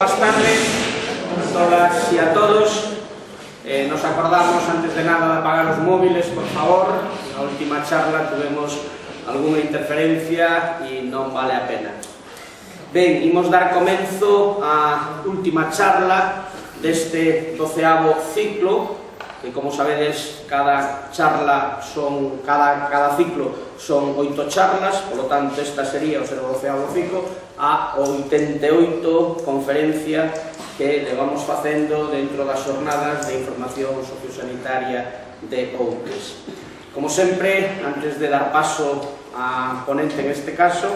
Buenas tardes a todas y a todos. Nos acordamos antes de nada de apagar os móviles, por favor. Na última charla tuvemos algunha interferencia e non vale a pena. Ben, imos dar comenzo á última charla deste 12º ciclo, que como sabedes, cada ciclo son 8 charlas, polo tanto esta sería o seu 12º ciclo, a 88 conferencia que levamos facendo dentro das xornadas de información sociosanitaria de Outes. Como sempre, antes de dar paso á ponente en este caso,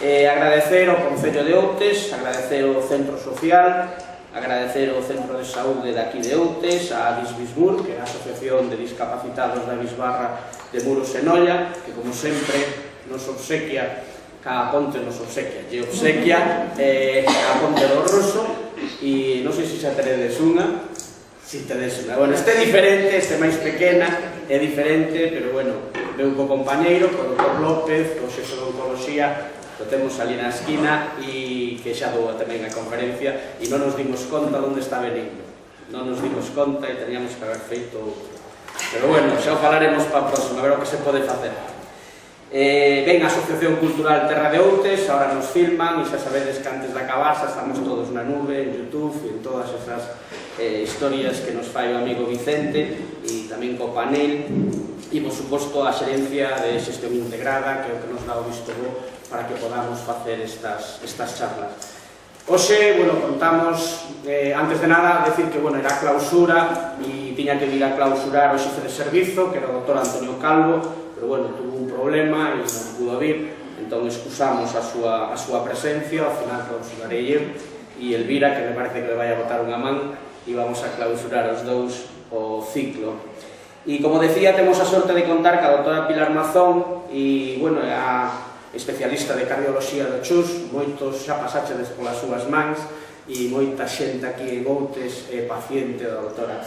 agradecer ao Concello de Outes, agradecer ao Centro Social, agradecer ao Centro de Saúde de aquí de Outes, a Disbismur, que é a Asociación de Discapacitados da Bisbarra de Muros e Noia, que como sempre nos obsequia, cada ponte nos obsequia, lle obsequia a ponte do Rosso, e non sei se xa teredes unha, si teredes unha. Bueno, este é diferente, este é máis pequena, é diferente, pero bueno, veu co compañeiro, co Dr. López, co xefe de Oncología, lo temos ali na esquina e que xa dou tamén a conferencia e non nos dimos conta onde está venindo, non nos dimos conta e teníamos que haber feito outro, pero bueno, xa o falaremos para a próxima, a ver o que se pode facer. Ben, a Asociación Cultural Terra de Outes agora nos filman e xa sabedes que antes de acabar xa estamos todos na nube, en YouTube e en todas esas historias que nos fai o amigo Vicente e tamén co panel e por suposto a xerencia de xestión integrada, que é o que nos dá o visto bo para que podamos facer estas charlas. Hoxe, bueno, contamos, antes de nada, decir que, bueno, era a clausura e tiña que vir a clausurar o xefe de servizo, que era o Dr. Antonio Calvo, pero, bueno, tuvo un problema e non pudo vir, entón excusamos a súa presencia, ao final clausurarei eu e Elvira, que me parece que le vai a botar unha man, e vamos a clausurar os dous o ciclo. E, como decía, temos a sorte de contar ca doutora Pilar Mazón e, bueno, a especialista de cardioloxía do CHUS, moitos xa pasaxedes polas súas mans e moita xente aquí en Outes é paciente da doutora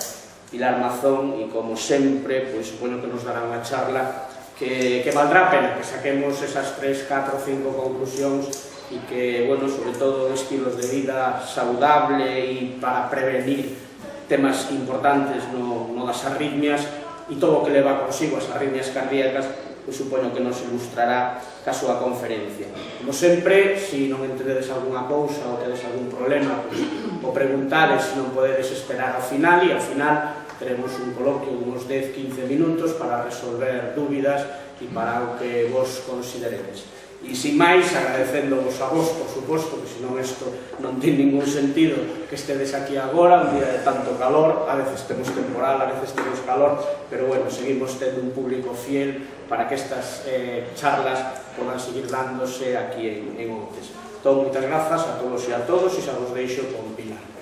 Pilar Mazón e, como sempre, pois, supoño que nos dará unha charla que valdrá a pena que saquemos esas 3, 4, 5 conclusións e que, bueno, sobre todo estilos de vida saudable e para prevenir temas importantes no das arritmias e todo o que leva consigo as arritmias cardíacas, pois supoño que nos ilustrará ca súa conferencia. Como sempre, se non entendedes algunha cousa ou tedes algún problema, pois o preguntades se non podedes esperar ao final e ao final teremos un coloquio de uns 10-15 minutos para resolver dúbidas e para o que vos consideredes. E, sin máis, agradecéndovos a vos, por suposto, que senón isto non ten ningún sentido que estedes aquí agora, un día de tanto calor, a veces temos temporal, a veces temos calor, pero, bueno, seguimos tendo un público fiel para que estas charlas podan seguir dándose aquí en Outes. Entón, moitas grazas a todos e a todos, e xa vos deixo con Pilar.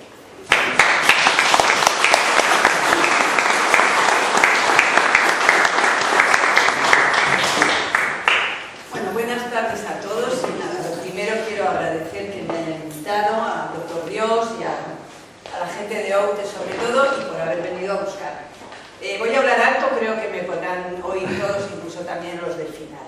Buenas tardes a todos. Lo primero quiero agradecer que me hayan invitado, a Dr. Dios y a la gente de Outes sobre todo, y por haber venido a buscar. Voy a hablar alto, creo que me podrán oír todos, incluso también los del final.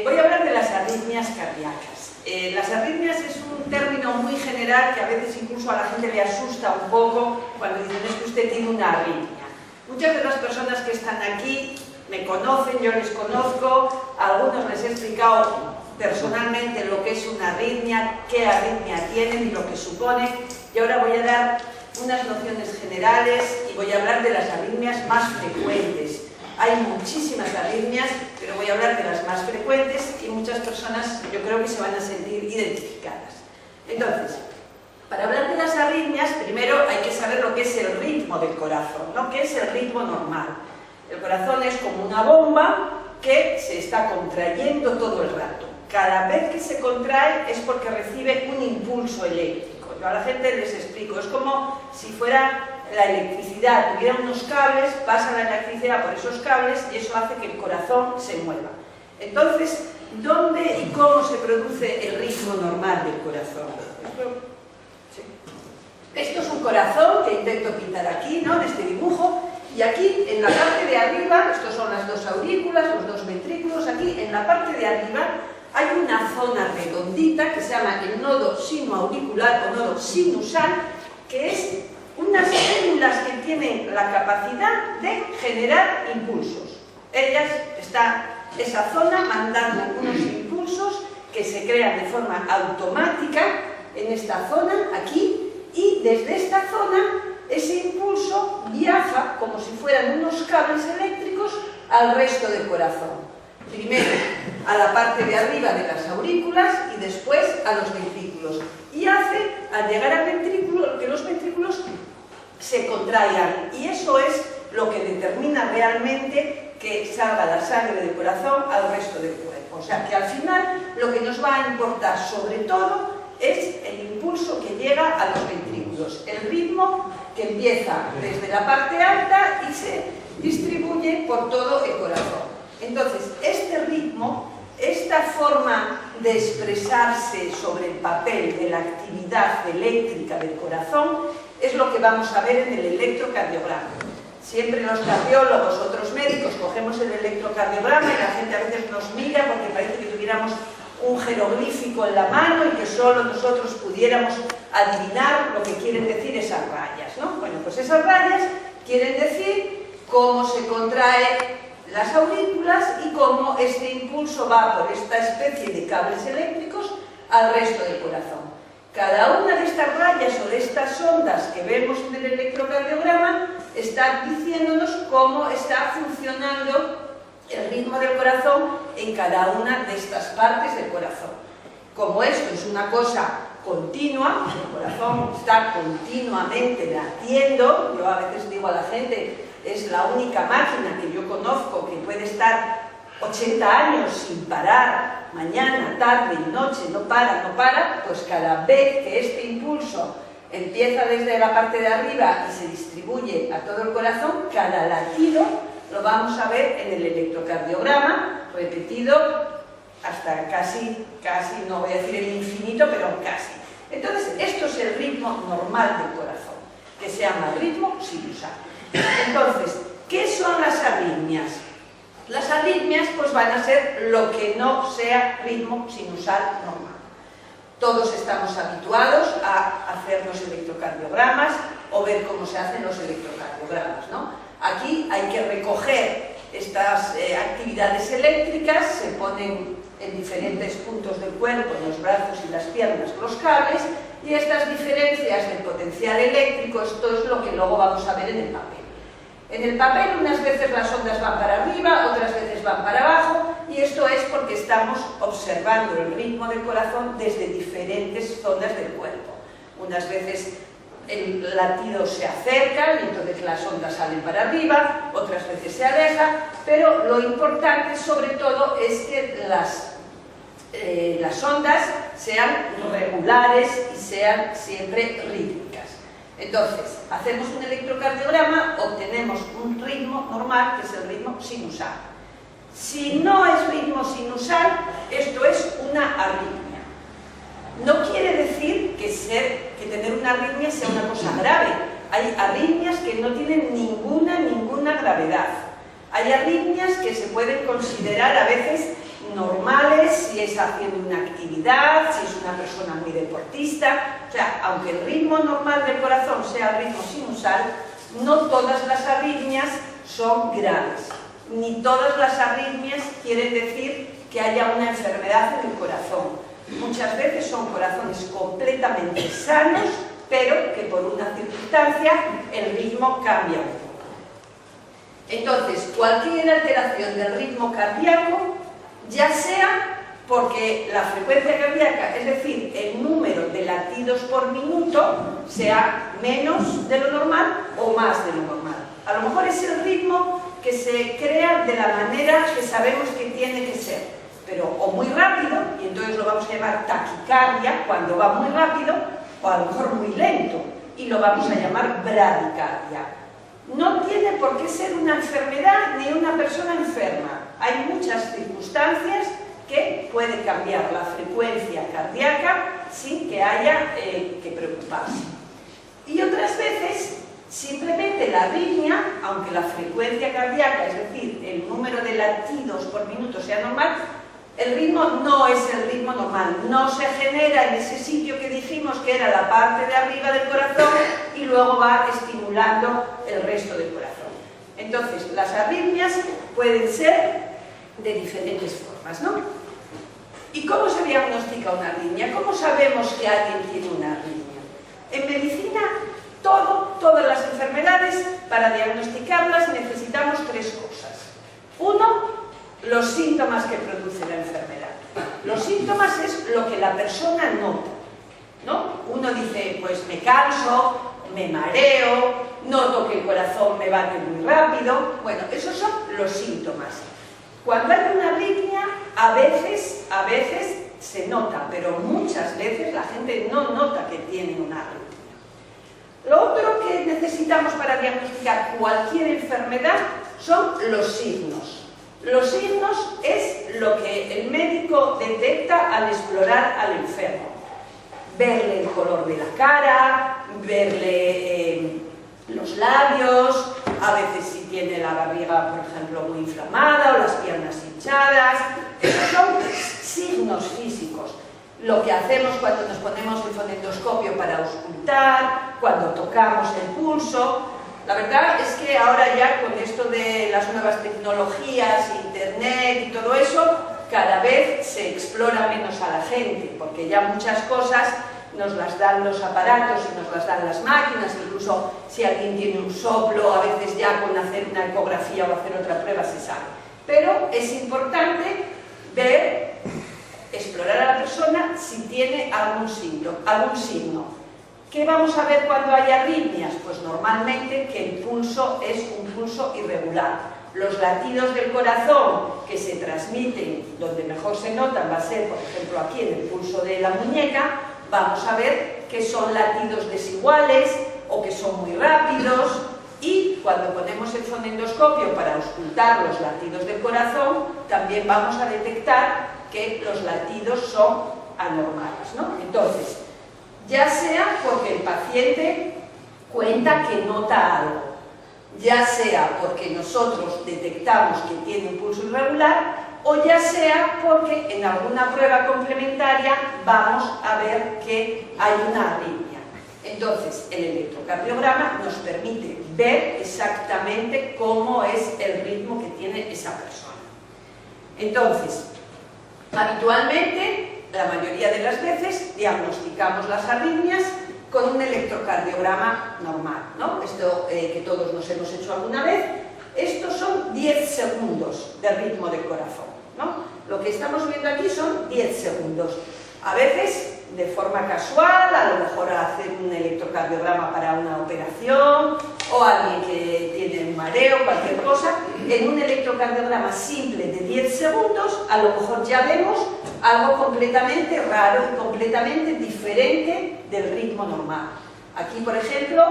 Voy a hablar de las arritmias cardíacas. Las arritmias es un término muy general que a veces incluso a la gente le asusta un poco cuando dicen es que usted tiene una arritmia. Muchas de las personas que están aquí me conocen, yo les conozco, a algunos les he explicado personalmente lo que es una arritmia, qué arritmia tienen y lo que supone, y ahora voy a dar unas nociones generales y voy a hablar de las arritmias más frecuentes. Hay muchísimas arritmias, pero voy a hablar de las más frecuentes y muchas personas yo creo que se van a sentir identificadas. Entonces, para hablar de las arritmias, primero hay que saber lo que es el ritmo del corazón, ¿no? ¿Qué es el ritmo normal? El corazón es como una bomba que se está contrayendo todo el rato. Cada vez que se contrae es porque recibe un impulso eléctrico. Yo a la gente les explico, es como si fuera la electricidad, tuviera unos cables, pasa la electricidad por esos cables y eso hace que el corazón se mueva. Entonces, ¿dónde y cómo se produce el ritmo normal del corazón? Esto es un corazón que intento pintar aquí, ¿no? En este dibujo. Y aquí, en la parte de arriba, estos son las dos aurículas, los dos ventrículos, aquí en la parte de arriba hay una zona redondita que se llama el nodo sinoauricular o nodo sinusal, que es unas células que tienen la capacidad de generar impulsos. Ellas están, esa zona, mandando unos impulsos que se crean de forma automática en esta zona, aquí, y desde esta zona ese impulso viaja como si fueran unos cables eléctricos al resto del corazón. Primero a la parte de arriba de las aurículas y después a los ventrículos. Y hace, al llegar al ventrículo, que los ventrículos se contraigan. Y eso es lo que determina realmente que salga la sangre del corazón al resto del cuerpo. O sea que al final lo que nos va a importar sobre todo es el impulso que llega a los ventrículos. El ritmo que empieza desde la parte alta y se distribuye por todo el corazón. Entonces, este ritmo, esta forma de expresarse sobre el papel de la actividad eléctrica del corazón es lo que vamos a ver en el electrocardiograma. Siempre los cardiólogos, otros médicos, cogemos el electrocardiograma y la gente a veces nos mira porque parece que tuviéramos un jeroglífico en la mano y que solo nosotros pudiéramos adivinar lo que quieren decir esas rayas, ¿no? Bueno, pues esas rayas quieren decir cómo se contrae las aurículas y cómo este impulso va por esta especie de cables eléctricos al resto del corazón. Cada una de estas rayas o de estas ondas que vemos en el electrocardiograma está diciéndonos cómo está funcionando el ritmo del corazón en cada una de estas partes del corazón. Como esto es una cosa continua, el corazón está continuamente latiendo, yo a veces digo a la gente, es la única máquina que yo conozco que puede estar 80 años sin parar, mañana, tarde y noche, no para, pues cada vez que este impulso empieza desde la parte de arriba y se distribuye a todo el corazón, cada latido lo vamos a ver en el electrocardiograma, repetido hasta casi, no voy a decir el infinito, pero casi. Entonces, esto es el ritmo normal del corazón, que se llama ritmo sinusal. Entonces, ¿qué son las arritmias? Las arritmias pues van a ser lo que no sea ritmo sinusal normal. Todos estamos habituados a hacer los electrocardiogramas o ver cómo se hacen los electrocardiogramas, ¿no? Aquí hay que recoger estas actividades eléctricas, se ponen en diferentes puntos del cuerpo, en los brazos y las piernas, los cables, y estas diferencias del potencial eléctrico, esto es lo que luego vamos a ver en el papel. En el papel unas veces las ondas van para arriba, otras veces van para abajo, y esto es porque estamos observando el ritmo del corazón desde diferentes zonas del cuerpo. Unas veces el latido se acerca y entonces las ondas salen para arriba, otras veces se aleja, pero lo importante sobre todo es que las ondas sean regulares y sean siempre rítmicas. Entonces, hacemos un electrocardiograma, obtenemos un ritmo normal, que es el ritmo sinusal. Si no es ritmo sinusal, esto es una arritmia. No quiere decir que tener una arritmia sea una cosa grave. Hay arritmias que no tienen ninguna gravedad. Hay arritmias que se pueden considerar a veces normales si es haciendo una actividad, si es una persona muy deportista. O sea, aunque el ritmo normal del corazón sea el ritmo sinusal, no todas las arritmias son graves. Ni todas las arritmias quieren decir que haya una enfermedad en el corazón. Muchas veces son corazones completamente sanos, pero que por una circunstancia el ritmo cambia un poco. Entonces, cualquier alteración del ritmo cardíaco, ya sea porque la frecuencia cardíaca, es decir, el número de latidos por minuto, sea menos de lo normal o más de lo normal. A lo mejor es el ritmo que se crea de la manera que sabemos que tiene que ser, pero o muy rápido, y entonces lo vamos a llamar taquicardia, cuando va muy rápido, o a lo mejor muy lento, y lo vamos a llamar bradicardia. No tiene por qué ser una enfermedad ni una persona enferma. Hay muchas circunstancias que pueden cambiar la frecuencia cardíaca sin que haya que preocuparse. Y otras veces, simplemente la arritmia, aunque la frecuencia cardíaca, es decir, el número de latidos por minuto sea normal, El ritmo no es el ritmo normal, no se genera en ese sitio que dijimos que era la parte de arriba del corazón y luego va estimulando el resto del corazón. Entonces, las arritmias pueden ser de diferentes formas, ¿no? ¿Y cómo se diagnostica una arritmia? ¿Cómo sabemos que alguien tiene una arritmia? En medicina, todas las enfermedades, para diagnosticarlas necesitamos tres cosas. Uno, los síntomas que produce la enfermedad. Los síntomas es lo que la persona nota, ¿no? Uno dice, pues me canso, me mareo, noto que el corazón me bate muy rápido. Bueno, esos son los síntomas. Cuando hay una arritmia, a veces se nota, pero muchas veces la gente no nota que tienen una arritmia. Lo otro que necesitamos para diagnosticar cualquier enfermedad son los signos. Los signos es lo que el médico detecta al explorar al enfermo. Verle el color de la cara, verle los labios, a veces si tiene la barriga, por ejemplo, muy inflamada o las piernas hinchadas. Esos son signos físicos. Lo que hacemos cuando nos ponemos el fonendoscopio para auscultar, cuando tocamos el pulso. La verdad es que ahora ya con esto de las nuevas tecnologías, internet y todo eso, cada vez se explora menos a la gente, porque ya muchas cosas nos las dan los aparatos y nos las dan las máquinas, incluso si alguien tiene un soplo, a veces ya con hacer una ecografía o hacer otra prueba se sabe. Pero es importante ver, explorar a la persona si tiene algún signo. ¿Qué vamos a ver cuando hay arritmias? Pues normalmente que el pulso es un pulso irregular. Los latidos del corazón que se transmiten, donde mejor se notan, va a ser, por ejemplo, aquí en el pulso de la muñeca. Vamos a ver que son latidos desiguales o que son muy rápidos. Y cuando ponemos el fonendoscopio para auscultar los latidos del corazón, también vamos a detectar que los latidos son anormales, ¿no? Entonces, ya sea porque el paciente cuenta que nota algo, ya sea porque nosotros detectamos que tiene un pulso irregular, o ya sea porque en alguna prueba complementaria vamos a ver que hay una arritmia. Entonces, el electrocardiograma nos permite ver exactamente cómo es el ritmo que tiene esa persona. Entonces, habitualmente, la mayoría de las veces diagnosticamos las arritmias con un electrocardiograma normal, ¿no? Esto que todos nos hemos hecho alguna vez. Estos son 10 segundos de ritmo del corazón, ¿no? Lo que estamos viendo aquí son 10 segundos. A veces, de forma casual, a lo mejor hacer un electrocardiograma para una operación o alguien que tiene un mareo, cualquier cosa. En un electrocardiograma simple de 10 segundos, a lo mejor ya vemos algo completamente raro y completamente diferente del ritmo normal. Aquí, por ejemplo,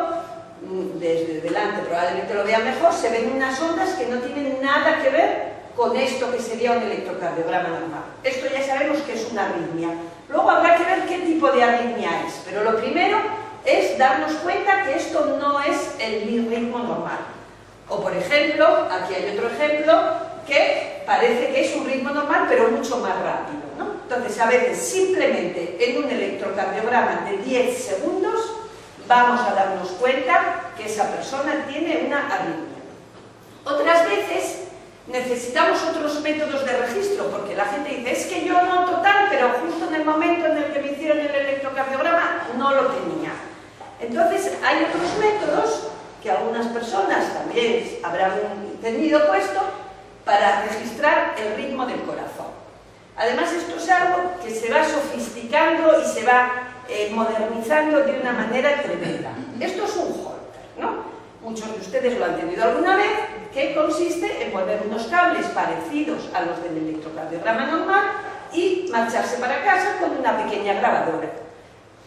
desde delante probablemente lo vean mejor, se ven unas ondas que no tienen nada que ver con esto que sería un electrocardiograma normal. Esto ya sabemos que es una arritmia. Luego habrá que ver qué tipo de arritmia es, pero lo primero es darnos cuenta que esto no es el ritmo normal. O por ejemplo, aquí hay otro ejemplo que parece que es un ritmo normal pero mucho más rápido, ¿no? Entonces a veces simplemente en un electrocardiograma de 10 segundos vamos a darnos cuenta que esa persona tiene una arritmia. Otras veces necesitamos otros métodos de registro, porque la gente dice, es que yo noto tal, pero justo en el momento en el que me hicieron el electrocardiograma no lo tenía. Entonces hay otros métodos que algunas personas también habrán tenido puesto para registrar el ritmo del corazón. Además, esto es algo que se va sofisticando y se va modernizando de una manera tremenda. Esto es un holter, ¿no? Muchos de ustedes lo han tenido alguna vez, que consiste en poner unos cables parecidos a los del electrocardiograma normal y marcharse para casa con una pequeña grabadora.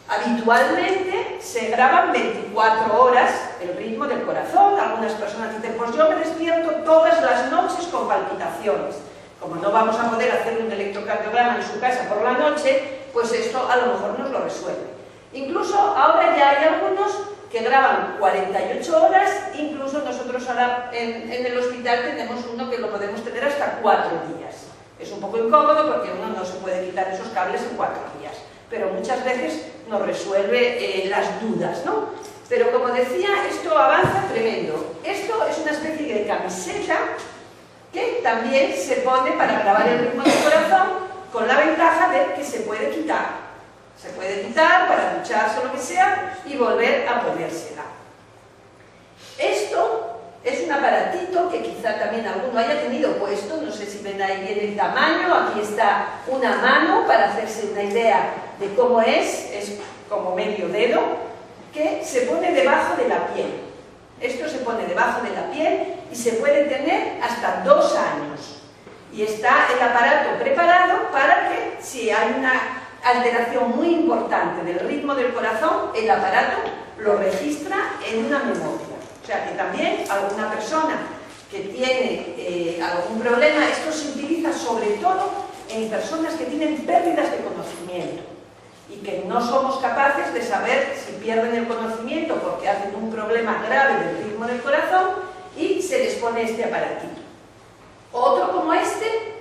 Habitualmente se graban 24 horas el ritmo del corazón. Algunas personas dicen, pues yo me despierto todas las noches con palpitaciones. Como no vamos a poder hacer un electrocardiograma en su casa por la noche, pues esto a lo mejor nos lo resuelve. Incluso ahora ya hay algunos que graban 48 horas, incluso nosotros ahora en el hospital tenemos uno que lo podemos tener hasta 4 días. Es un poco incómodo porque uno no se puede quitar esos cables en 4 días, pero muchas veces nos resuelve las dudas, ¿no? Pero como decía, esto avanza tremendo. Esto es una especie de camiseta que también se pone para grabar el ritmo del corazón, con la ventaja de que se puede quitar. Se puede quitar para ducharse o lo que sea y volver a ponérsela. Esto es un aparatito que quizá también alguno haya tenido puesto, no sé si ven ahí bien el tamaño, aquí está una mano para hacerse una idea de cómo es como medio dedo, que se pone debajo de la piel. Esto se pone debajo de la piel y se puede tener hasta 2 años. Y está el aparato preparado para que, si hay una alteración muy importante del ritmo del corazón, el aparato lo registra en una memoria. O sea que también alguna persona que tiene algún problema, esto se utiliza sobre todo en personas que tienen pérdidas de conocimiento y que no somos capaces de saber si pierden el conocimiento porque hacen un problema grave del ritmo del corazón y se les pone este aparatito. Otro como este,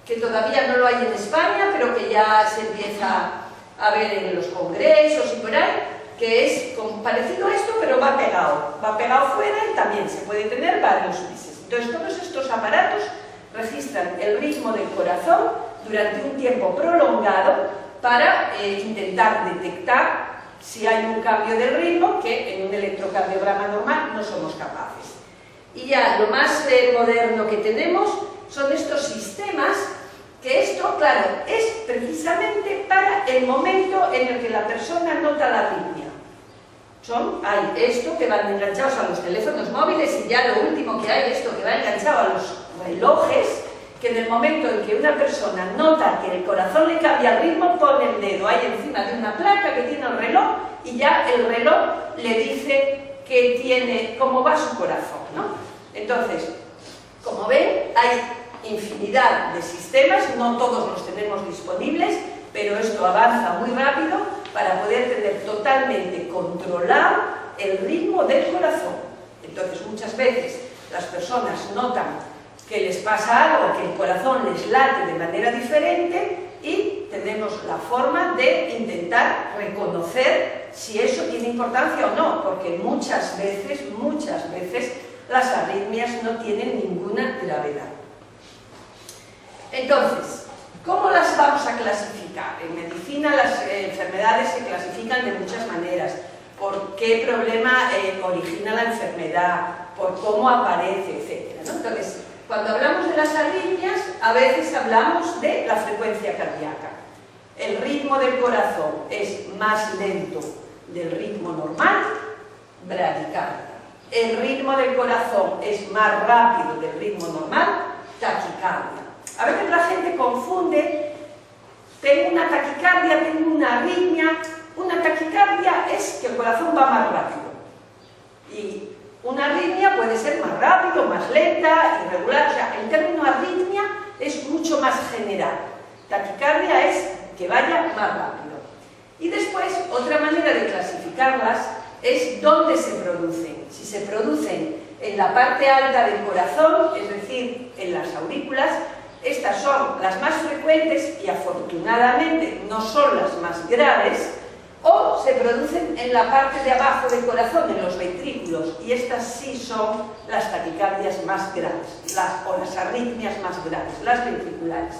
que todavía no lo hay en España, pero que ya se empieza a ver en los congresos y por ahí, que es parecido a esto, pero va pegado fuera y también se puede tener varios meses. Entonces, todos estos aparatos registran el ritmo del corazón durante un tiempo prolongado para intentar detectar si hay un cambio del ritmo, que en un electrocardiograma normal no somos capaces. Y ya lo más moderno que tenemos son estos sistemas, que esto, claro, es precisamente para el momento en el que la persona nota la arritmia. Hay esto que van enganchados a los teléfonos móviles y ya lo último que hay, esto que va enganchado a los relojes, que en el momento en que una persona nota que el corazón le cambia el ritmo, pone el dedo ahí encima de una placa que tiene el reloj y ya el reloj le dice cómo va su corazón, ¿no? Entonces, como ven, hay infinidad de sistemas, no todos los tenemos disponibles, pero esto avanza muy rápido para poder tener totalmente controlado el ritmo del corazón. Entonces, muchas veces las personas notan que les pasa algo, que el corazón les late de manera diferente y tenemos la forma de intentar reconocer si eso tiene importancia o no, porque muchas veces las arritmias no tienen ninguna gravedad. Entonces, ¿cómo las vamos a clasificar? En medicina las enfermedades se clasifican de muchas maneras. Por qué problema origina la enfermedad, por cómo aparece, etc., ¿no? Entonces, cuando hablamos de las arritmias, a veces hablamos de la frecuencia cardíaca. El ritmo del corazón es más lento del ritmo normal, bradicardia. El ritmo del corazón es más rápido del ritmo normal, taquicardia. A veces la gente confunde, tengo una taquicardia, tengo una arritmia. Una taquicardia es que el corazón va más rápido. Y una arritmia puede ser más rápido, más lenta, irregular. O sea, el término arritmia es mucho más general. Taquicardia es que vaya más rápido. Y después, otra manera de clasificarlas es dónde se producen. Si se producen en la parte alta del corazón, es decir, en las aurículas, estas son las más frecuentes y afortunadamente no son las más graves, o se producen en la parte de abajo del corazón, en los ventrículos, y estas sí son las taquicardias más graves, o las arritmias más graves, las ventriculares.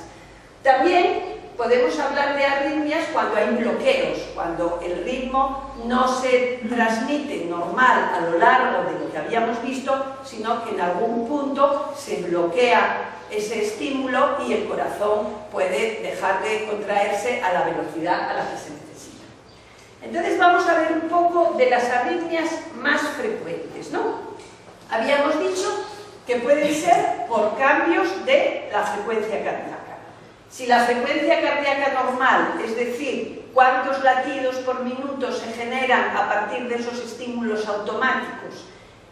También podemos hablar de arritmias cuando hay bloqueos, cuando el ritmo no se transmite normal a lo largo de lo que habíamos visto, sino que en algún punto se bloquea ese estímulo y el corazón puede dejar de contraerse a la velocidad a la que se necesita. Entonces vamos a ver un poco de las arritmias más frecuentes, ¿no? Habíamos dicho que pueden ser por cambios de la frecuencia cardíaca. Si la frecuencia cardíaca normal, es decir, cuántos latidos por minuto se generan a partir de esos estímulos automáticos,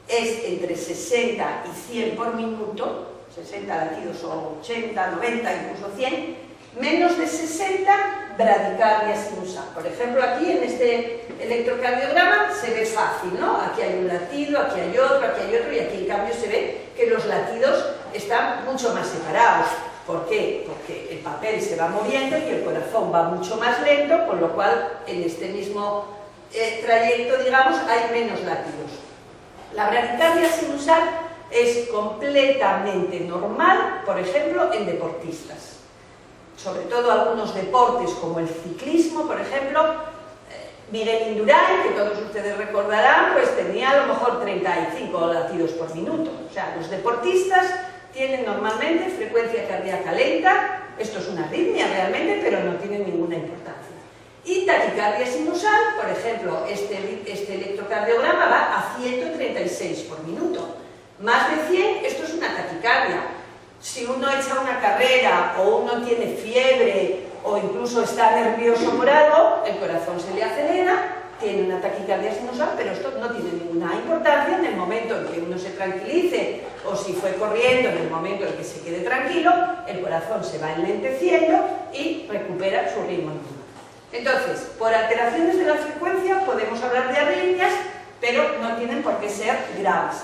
es entre 60 y 100 por minuto, 60 latidos o 80, 90, incluso 100, menos de 60, bradicardia sinusal. Por ejemplo, aquí en este electrocardiograma se ve fácil, ¿no? Aquí hay un latido, aquí hay otro, y aquí en cambio se ve que los latidos están mucho más separados. ¿Por qué? Porque el papel se va moviendo y el corazón va mucho más lento, con lo cual en este mismo trayecto, digamos, hay menos latidos. La bradicardia sinusal es completamente normal, por ejemplo, en deportistas. Sobre todo algunos deportes como el ciclismo, por ejemplo, Miguel Indurain, que todos ustedes recordarán, pues tenía a lo mejor 35 latidos por minuto. O sea, los deportistas tienen normalmente frecuencia cardíaca lenta, esto es una arritmia realmente, pero no tiene ninguna importancia. Y taquicardia sinusal, por ejemplo, este electrocardiograma va a 136 por minuto. Más de 100, esto es una taquicardia. Si uno echa una carrera o uno tiene fiebre o incluso está nervioso por algo, el corazón se le acelera, tiene una taquicardia sinusal, pero esto no tiene ninguna importancia en el momento en que uno se tranquilice o si fue corriendo, en el momento en que se quede tranquilo, el corazón se va enlenteciendo y recupera su ritmo normal. Entonces, por alteraciones de la frecuencia podemos hablar de arritmias, pero no tienen por qué ser graves.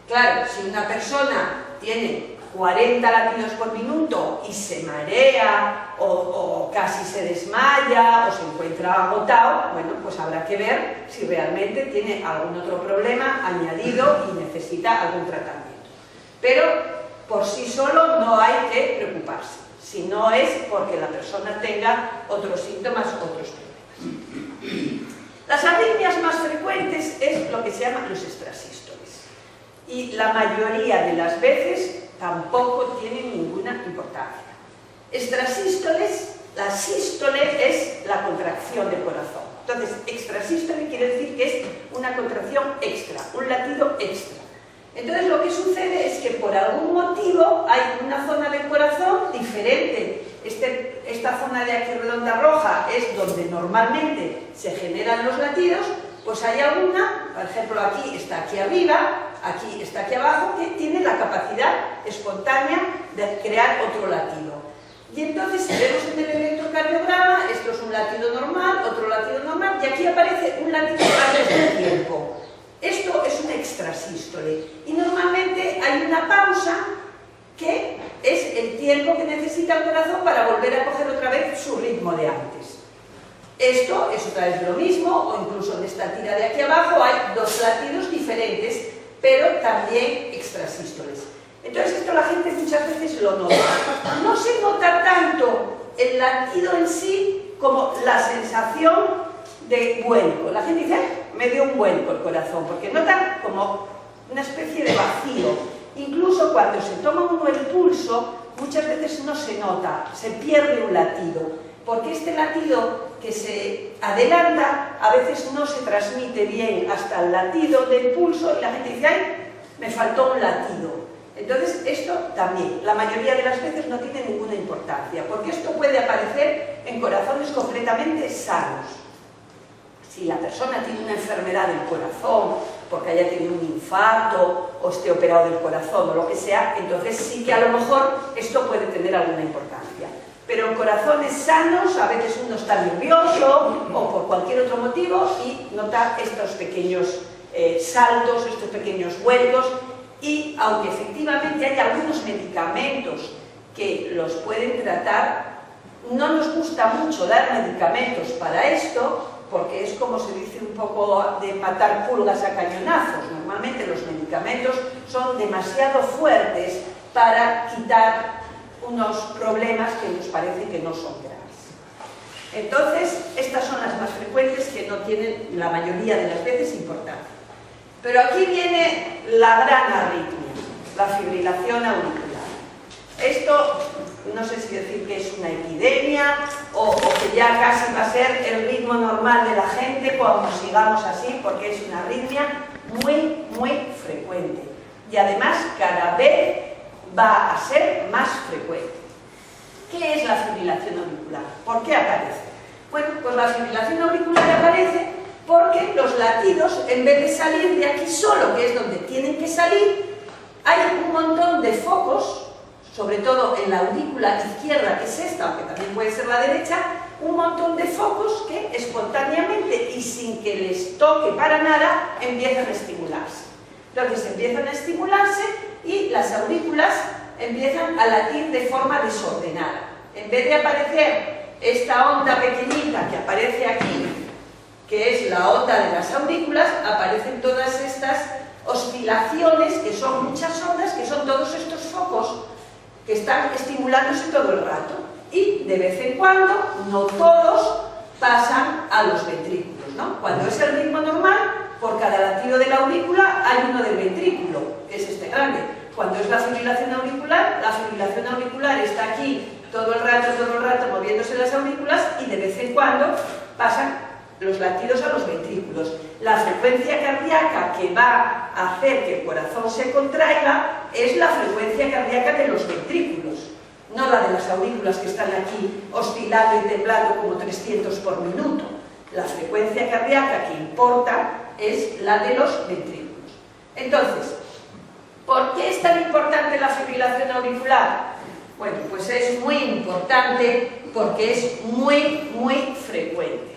Claro, si una persona tiene 40 latidos por minuto y se marea o casi se desmaya o se encuentra agotado, bueno, pues habrá que ver si realmente tiene algún otro problema añadido y necesita algún tratamiento. Pero por sí solo no hay que preocuparse, si no es porque la persona tenga otros síntomas, otros problemas. Las arritmias más frecuentes es lo que se llaman los extrasístoles y la mayoría de las veces tampoco tienen ninguna importancia. Extrasístoles, la sístole es la contracción del corazón. Entonces, extrasístole quiere decir que es una contracción extra, un latido extra. Entonces, lo que sucede es que por algún motivo hay una zona del corazón diferente. Esta zona de aquí redonda roja es donde normalmente se generan los latidos, pues hay alguna, por ejemplo, aquí está aquí arriba, aquí está aquí abajo, que tiene la capacidad espontánea de crear otro latido. Y entonces, si vemos en el electrocardiograma, esto es un latido normal, otro latido normal, y aquí aparece un latido antes del tiempo. Esto es una extrasístole. Y normalmente hay una pausa que es el tiempo que necesita el corazón para volver a coger otra vez su ritmo de antes. Esto es otra vez lo mismo, o incluso en esta tira de aquí abajo hay dos latidos diferentes, pero también extrasístoles. Entonces esto la gente muchas veces lo nota. No se nota tanto el latido en sí como la sensación de vuelco. La gente dice, me dio un vuelco el corazón, porque nota como una especie de vacío. Incluso cuando se toma uno el pulso, muchas veces no se nota, se pierde un latido, porque este latido que se adelanta a veces no se transmite bien hasta el latido del pulso y la gente dice, ¡ay, me faltó un latido! Entonces esto también, la mayoría de las veces no tiene ninguna importancia, porque esto puede aparecer en corazones completamente sanos. Si la persona tiene una enfermedad del corazón, porque haya tenido un infarto o esté operado del corazón o lo que sea, entonces sí que a lo mejor esto puede tener alguna importancia. Pero en corazones sanos a veces uno está nervioso o por cualquier otro motivo y nota estos pequeños saltos, estos pequeños vuelcos, y aunque efectivamente hay algunos medicamentos que los pueden tratar, no nos gusta mucho dar medicamentos para esto, porque es como se dice un poco de matar pulgas a cañonazos. Normalmente los medicamentos son demasiado fuertes para quitar unos problemas que nos parece que no son graves. Entonces, estas son las más frecuentes que no tienen la mayoría de las veces importancia. Pero aquí viene la gran arritmia, la fibrilación auricular. Esto, no sé si decir que es una epidemia o que ya casi va a ser el ritmo normal de la gente cuando sigamos así, porque es una arritmia muy, muy frecuente. Y además, cada vez va a ser más frecuente. ¿Qué es la fibrilación auricular? ¿Por qué aparece? Bueno, pues la fibrilación auricular aparece porque los latidos, en vez de salir de aquí solo, que es donde tienen que salir, hay un montón de focos, sobre todo en la aurícula izquierda, que es esta, aunque también puede ser la derecha, un montón de focos que espontáneamente y sin que les toque para nada, empiezan a estimularse. Entonces empiezan a estimularse y las aurículas empiezan a latir de forma desordenada. En vez de aparecer esta onda pequeñita que aparece aquí, que es la onda de las aurículas, aparecen todas estas oscilaciones, que son muchas ondas, que son todos estos focos que están estimulándose todo el rato. Y de vez en cuando, no todos, pasan a los ventrículos, ¿no? Cuando es el ritmo normal, por cada latido de la aurícula hay uno del ventrículo, que es este grande. Cuando es la fibrilación auricular está aquí todo el rato moviéndose las aurículas, y de vez en cuando pasan los latidos a los ventrículos. La frecuencia cardíaca que va a hacer que el corazón se contraiga es la frecuencia cardíaca de los ventrículos, no la de las aurículas, que están aquí oscilando y temblando como 300 por minuto. La frecuencia cardíaca que importa es la de los ventrículos. Entonces, ¿por qué es tan importante la fibrilación auricular? Bueno, pues es muy importante porque es muy frecuente.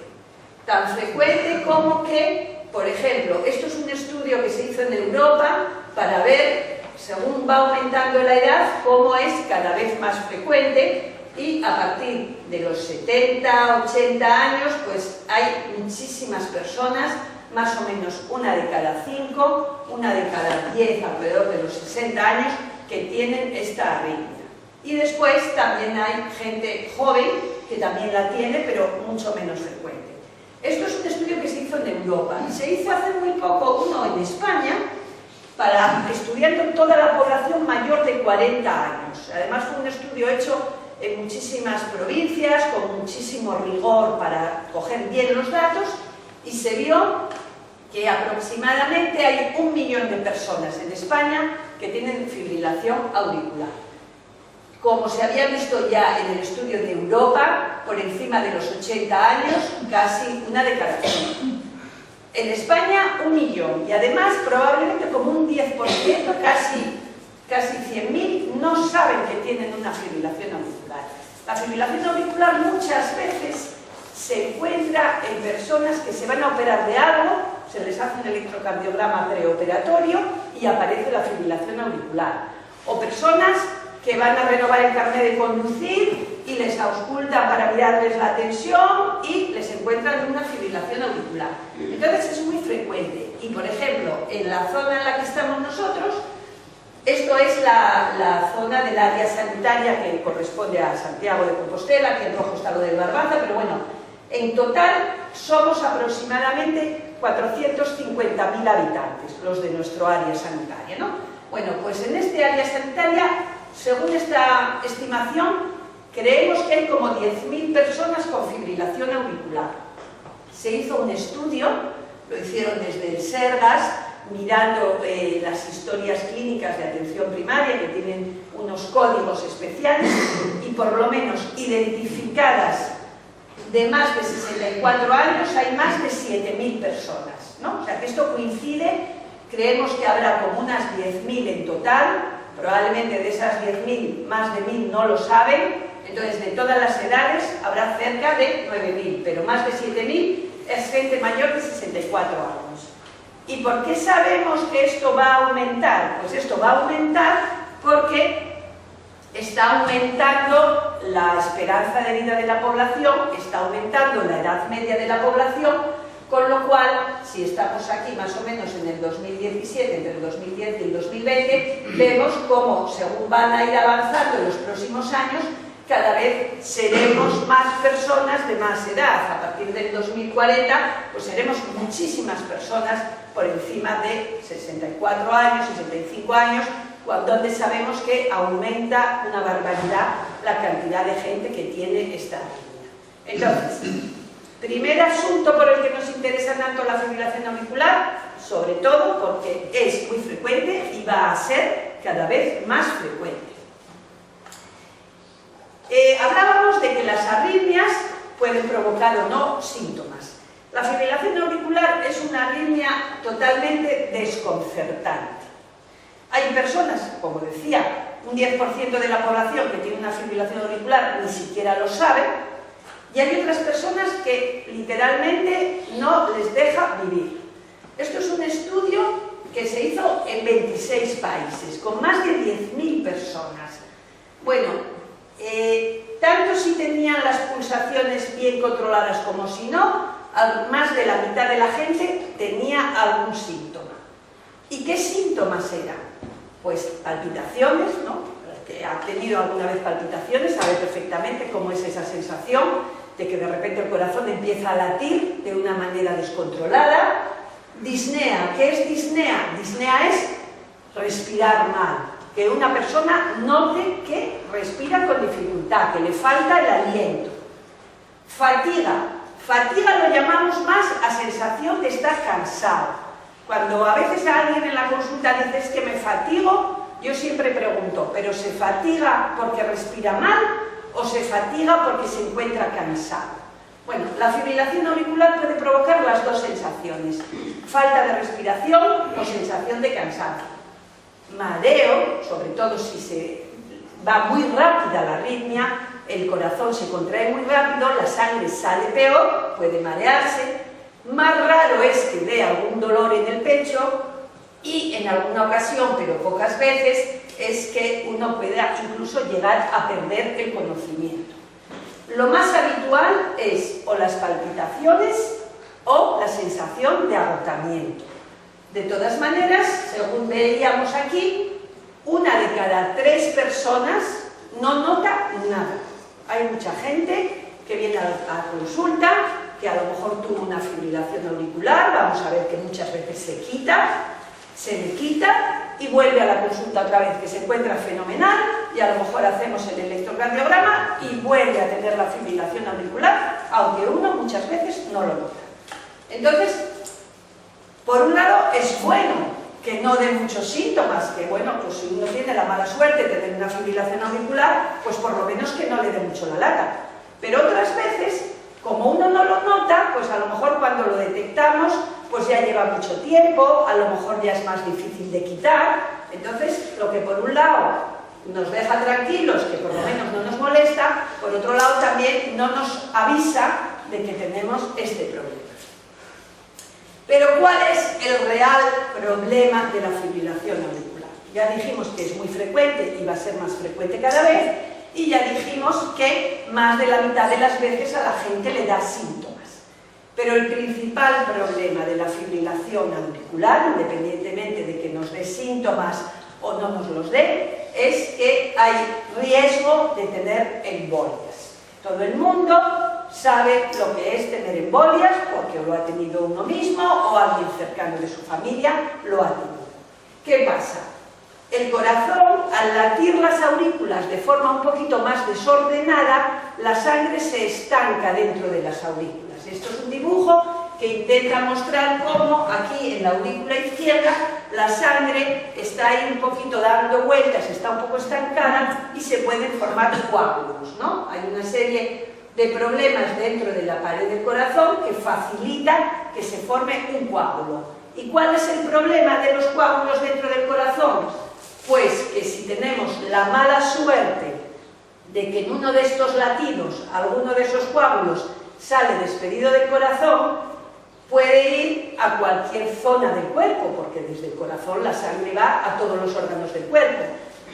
Tan frecuente como que, por ejemplo, esto es un estudio que se hizo en Europa para ver, según va aumentando la edad, cómo es cada vez más frecuente, y a partir de los 70, 80 años, pues hay muchísimas personas, más o menos 1 de cada 5, 1 de cada 10, alrededor de los 60 años, que tienen esta arritmia. Y después también hay gente joven que también la tiene, pero mucho menos frecuente. Esto es un estudio que se hizo en Europa. Se hizo hace muy poco uno en España, estudiando toda la población mayor de 40 años. Además fue un estudio hecho en muchísimas provincias, con muchísimo rigor para coger bien los datos, y se vio que aproximadamente hay 1 millón de personas en España que tienen fibrilación auricular. Como se había visto ya en el estudio de Europa, por encima de los 80 años, casi 1 de cada 5. En España 1 millón, y además probablemente como un 10%, casi 100.000, no saben que tienen una fibrilación auricular. La fibrilación auricular muchas veces se encuentra en personas que se van a operar de algo, se les hace un electrocardiograma preoperatorio y aparece la fibrilación auricular. O personas que van a renovar el carnet de conducir y les auscultan para mirarles la tensión y les encuentran una fibrilación auricular. Entonces es muy frecuente. Y por ejemplo, en la zona en la que estamos nosotros, esto es la zona del área sanitaria que corresponde a Santiago de Compostela, aquí en rojo está lo del Barbanza, pero bueno, en total somos aproximadamente 450.000 habitantes, los de nuestro área sanitaria, ¿no? Bueno, pues en este área sanitaria, según esta estimación, creemos que hay como 10.000 personas con fibrilación auricular. Se hizo un estudio, lo hicieron desde el Sergas, mirando las historias clínicas de atención primaria, que tienen unos códigos especiales, y por lo menos identificadas de más de 64 años hay más de 7.000 personas, ¿no? O sea que esto coincide, creemos que habrá como unas 10.000 en total, probablemente de esas 10.000, más de 1.000 no lo saben, entonces de todas las edades habrá cerca de 9.000, pero más de 7.000 es gente mayor de 64 años. ¿Y por qué sabemos que esto va a aumentar? Pues esto va a aumentar porque está aumentando la esperanza de vida de la población, está aumentando la edad media de la población, con lo cual, si estamos aquí más o menos en el 2017, entre el 2010 y el 2020, vemos cómo, según van a ir avanzando en los próximos años, cada vez seremos más personas de más edad. A partir del 2040, pues seremos muchísimas personas por encima de 64 años, 65 años, donde sabemos que aumenta una barbaridad la cantidad de gente que tiene esta arritmia. Entonces, primer asunto por el que nos interesa tanto la fibrilación auricular, sobre todo porque es muy frecuente y va a ser cada vez más frecuente. Hablábamos de que las arritmias pueden provocar o no síntomas. La fibrilación auricular es una arritmia totalmente desconcertante. Hay personas, como decía, un 10% de la población que tiene una fibrilación auricular ni siquiera lo sabe, y hay otras personas que literalmente no les deja vivir. Esto es un estudio que se hizo en 26 países, con más de 10.000 personas. Bueno, tanto si tenían las pulsaciones bien controladas como si no, más de la mitad de la gente tenía algún síntoma. ¿Y qué síntomas eran? Pues palpitaciones, ¿no? El que ha tenido alguna vez palpitaciones sabe perfectamente cómo es esa sensación de que de repente el corazón empieza a latir de una manera descontrolada. Disnea, ¿qué es disnea? Disnea es respirar mal, que una persona note que respira con dificultad, que le falta el aliento. Fatiga, fatiga lo llamamos más a sensación de estar cansado. Cuando a veces a alguien en la consulta dice es que me fatigo, yo siempre pregunto, ¿pero se fatiga porque respira mal o se fatiga porque se encuentra cansado? Bueno, la fibrilación auricular puede provocar las dos sensaciones, falta de respiración o sensación de cansancio. Mareo, sobre todo si se va muy rápida la arritmia, el corazón se contrae muy rápido, la sangre sale peor, puede marearse. Más raro es que dé algún dolor en el pecho y en alguna ocasión, pero pocas veces, es que uno pueda incluso llegar a perder el conocimiento. Lo más habitual es o las palpitaciones o la sensación de agotamiento. De todas maneras, según veíamos aquí, 1 de cada 3 personas no nota nada. Hay mucha gente que viene a la consulta, que a lo mejor tuvo una fibrilación auricular, vamos a ver que muchas veces se le quita y vuelve a la consulta otra vez, que se encuentra fenomenal, y a lo mejor hacemos el electrocardiograma y vuelve a tener la fibrilación auricular, aunque uno muchas veces no lo nota. Entonces, por un lado es bueno que no dé muchos síntomas, que bueno, pues si uno tiene la mala suerte de tener una fibrilación auricular, pues por lo menos que no le dé mucho la lata. Pero otras veces, como uno no lo nota, pues a lo mejor cuando lo detectamos, pues ya lleva mucho tiempo, a lo mejor ya es más difícil de quitar. Entonces, lo que por un lado nos deja tranquilos, que por lo menos no nos molesta, por otro lado también no nos avisa de que tenemos este problema. Pero ¿cuál es el real problema de la fibrilación auricular? Ya dijimos que es muy frecuente y va a ser más frecuente cada vez, y ya dijimos que más de la mitad de las veces a la gente le da síntomas. Pero el principal problema de la fibrilación auricular, independientemente de que nos dé síntomas o no nos los dé, es que hay riesgo de tener embolias. Todo el mundo sabe lo que es tener embolias porque lo ha tenido uno mismo o alguien cercano de su familia lo ha tenido. ¿Qué pasa? El corazón, al latir las aurículas de forma un poquito más desordenada, la sangre se estanca dentro de las aurículas. Esto es un dibujo que intenta mostrar cómo aquí en la aurícula izquierda la sangre está ahí un poquito dando vueltas, está un poco estancada y se pueden formar coágulos, ¿no? Hay una serie de problemas dentro de la pared del corazón que facilita que se forme un coágulo. ¿Y cuál es el problema de los coágulos dentro del corazón? Pues que si tenemos la mala suerte de que en uno de estos latidos, alguno de esos coágulos sale despedido del corazón, puede ir a cualquier zona del cuerpo, porque desde el corazón la sangre va a todos los órganos del cuerpo.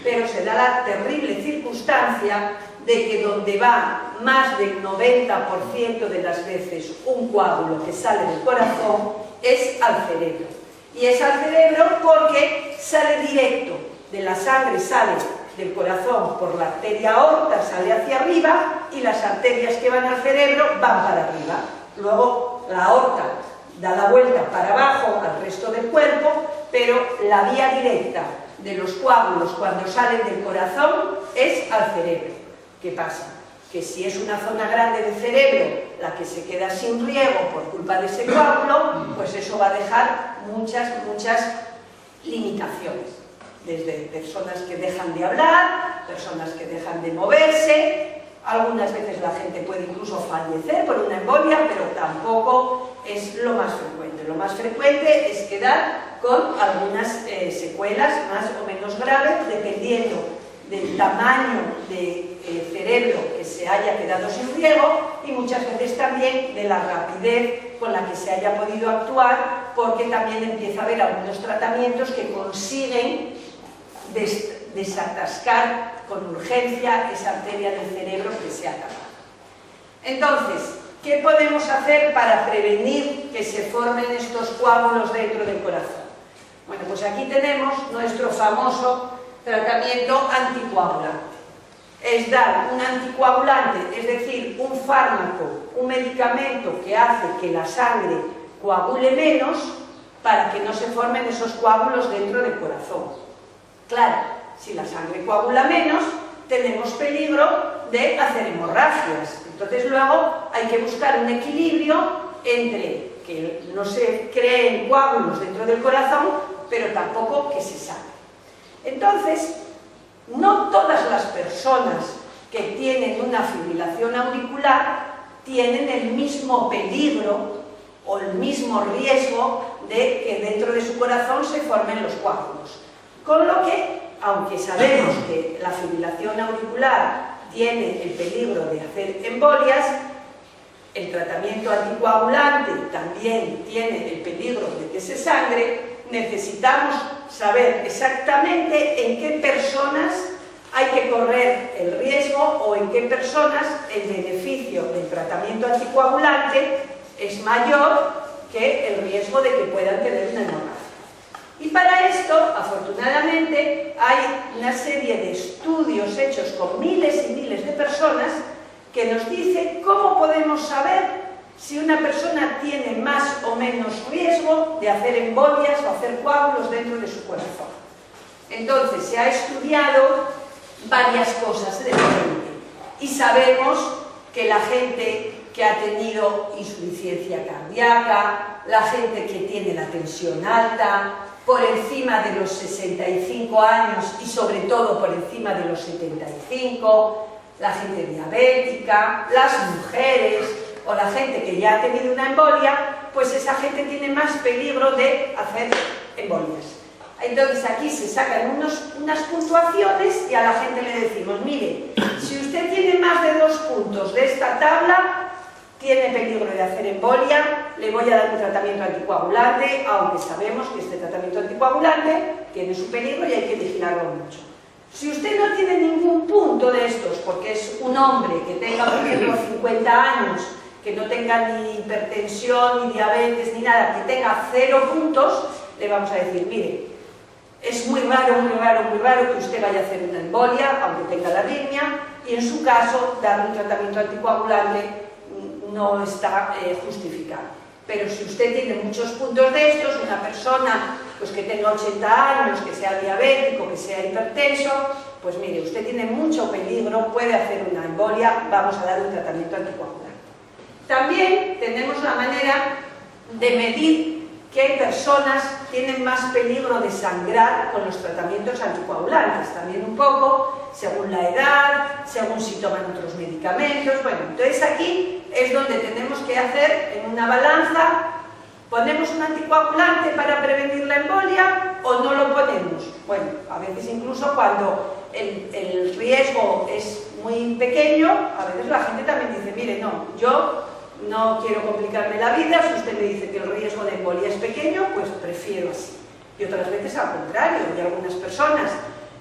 Pero se da la terrible circunstancia de que donde va más del 90% de las veces un coágulo que sale del corazón es al cerebro. Y es al cerebro porque sale directo de la sangre, sale del corazón por la arteria aorta, sale hacia arriba, y las arterias que van al cerebro van para arriba. Luego la aorta da la vuelta para abajo al resto del cuerpo, pero la vía directa de los coágulos cuando salen del corazón es al cerebro. ¿Qué pasa? Que si es una zona grande del cerebro la que se queda sin riego por culpa de ese coágulo, pues eso va a dejar muchas limitaciones. Desde personas que dejan de hablar, personas que dejan de moverse, algunas veces la gente puede incluso fallecer por una embolia, pero tampoco es lo más frecuente. Lo más frecuente es quedar con algunas secuelas más o menos graves, dependiendo del tamaño del cerebro que se haya quedado sin riego y muchas veces también de la rapidez con la que se haya podido actuar porque también empieza a haber algunos tratamientos que consiguen desatascar con urgencia esa arteria del cerebro que se ha tapado. Entonces, ¿qué podemos hacer para prevenir que se formen estos coágulos dentro del corazón? Bueno, pues aquí tenemos nuestro famoso tratamiento anticoagulante. Es dar un anticoagulante, es decir, un fármaco, un medicamento que hace que la sangre coagule menos para que no se formen esos coágulos dentro del corazón. Claro, si la sangre coagula menos, tenemos peligro de hacer hemorragias. Entonces luego hay que buscar un equilibrio entre que no se creen coágulos dentro del corazón, pero tampoco que se sangre. Entonces, no todas las personas que tienen una fibrilación auricular tienen el mismo peligro o el mismo riesgo de que dentro de su corazón se formen los coágulos. Con lo que, aunque sabemos que la fibrilación auricular tiene el peligro de hacer embolias, el tratamiento anticoagulante también tiene el peligro de que se sangre. Necesitamos saber exactamente en qué personas hay que correr el riesgo o en qué personas el beneficio del tratamiento anticoagulante es mayor que el riesgo de que puedan tener una hemorragia. Y para esto, afortunadamente, hay una serie de estudios hechos con miles y miles de personas que nos dicen cómo podemos saber si una persona tiene más o menos riesgo de hacer embolias o hacer coágulos dentro de su corazón. Entonces, se ha estudiado varias cosas de repente y sabemos que la gente que ha tenido insuficiencia cardíaca, la gente que tiene la tensión alta, por encima de los 65 años y sobre todo por encima de los 75, la gente diabética, las mujeres o la gente que ya ha tenido una embolia, pues esa gente tiene más peligro de hacer embolias. Entonces aquí se sacan unas puntuaciones y a la gente le decimos, mire, si usted tiene más de 2 puntos de esta tabla, tiene peligro de hacer embolia, le voy a dar un tratamiento anticoagulante, aunque sabemos que este tratamiento anticoagulante tiene su peligro y hay que vigilarlo mucho. Si usted no tiene ningún punto de estos, porque es un hombre que tenga, por ejemplo, 50 años, que no tenga ni hipertensión, ni diabetes, ni nada, que tenga 0 puntos, le vamos a decir, mire, es muy raro que usted vaya a hacer una embolia, aunque tenga la arritmia, y en su caso, darle un tratamiento anticoagulante no está justificado. Pero si usted tiene muchos puntos de estos, una persona pues, que tenga 80 años, que sea diabético, que sea hipertenso, pues mire, usted tiene mucho peligro, puede hacer una embolia, vamos a dar un tratamiento anticoagulante. También tenemos la manera de medir qué personas tienen más peligro de sangrar con los tratamientos anticoagulantes, también un poco según la edad, según si toman otros medicamentos. Bueno, entonces aquí es donde tenemos que hacer en una balanza, ¿ponemos un anticoagulante para prevenir la embolia o no lo ponemos? Bueno, a veces incluso cuando el riesgo es muy pequeño, a veces la gente también dice, mire, no, yo no quiero complicarme la vida, si usted me dice que el riesgo de embolia es pequeño, pues prefiero así. Y otras veces al contrario, hay algunas personas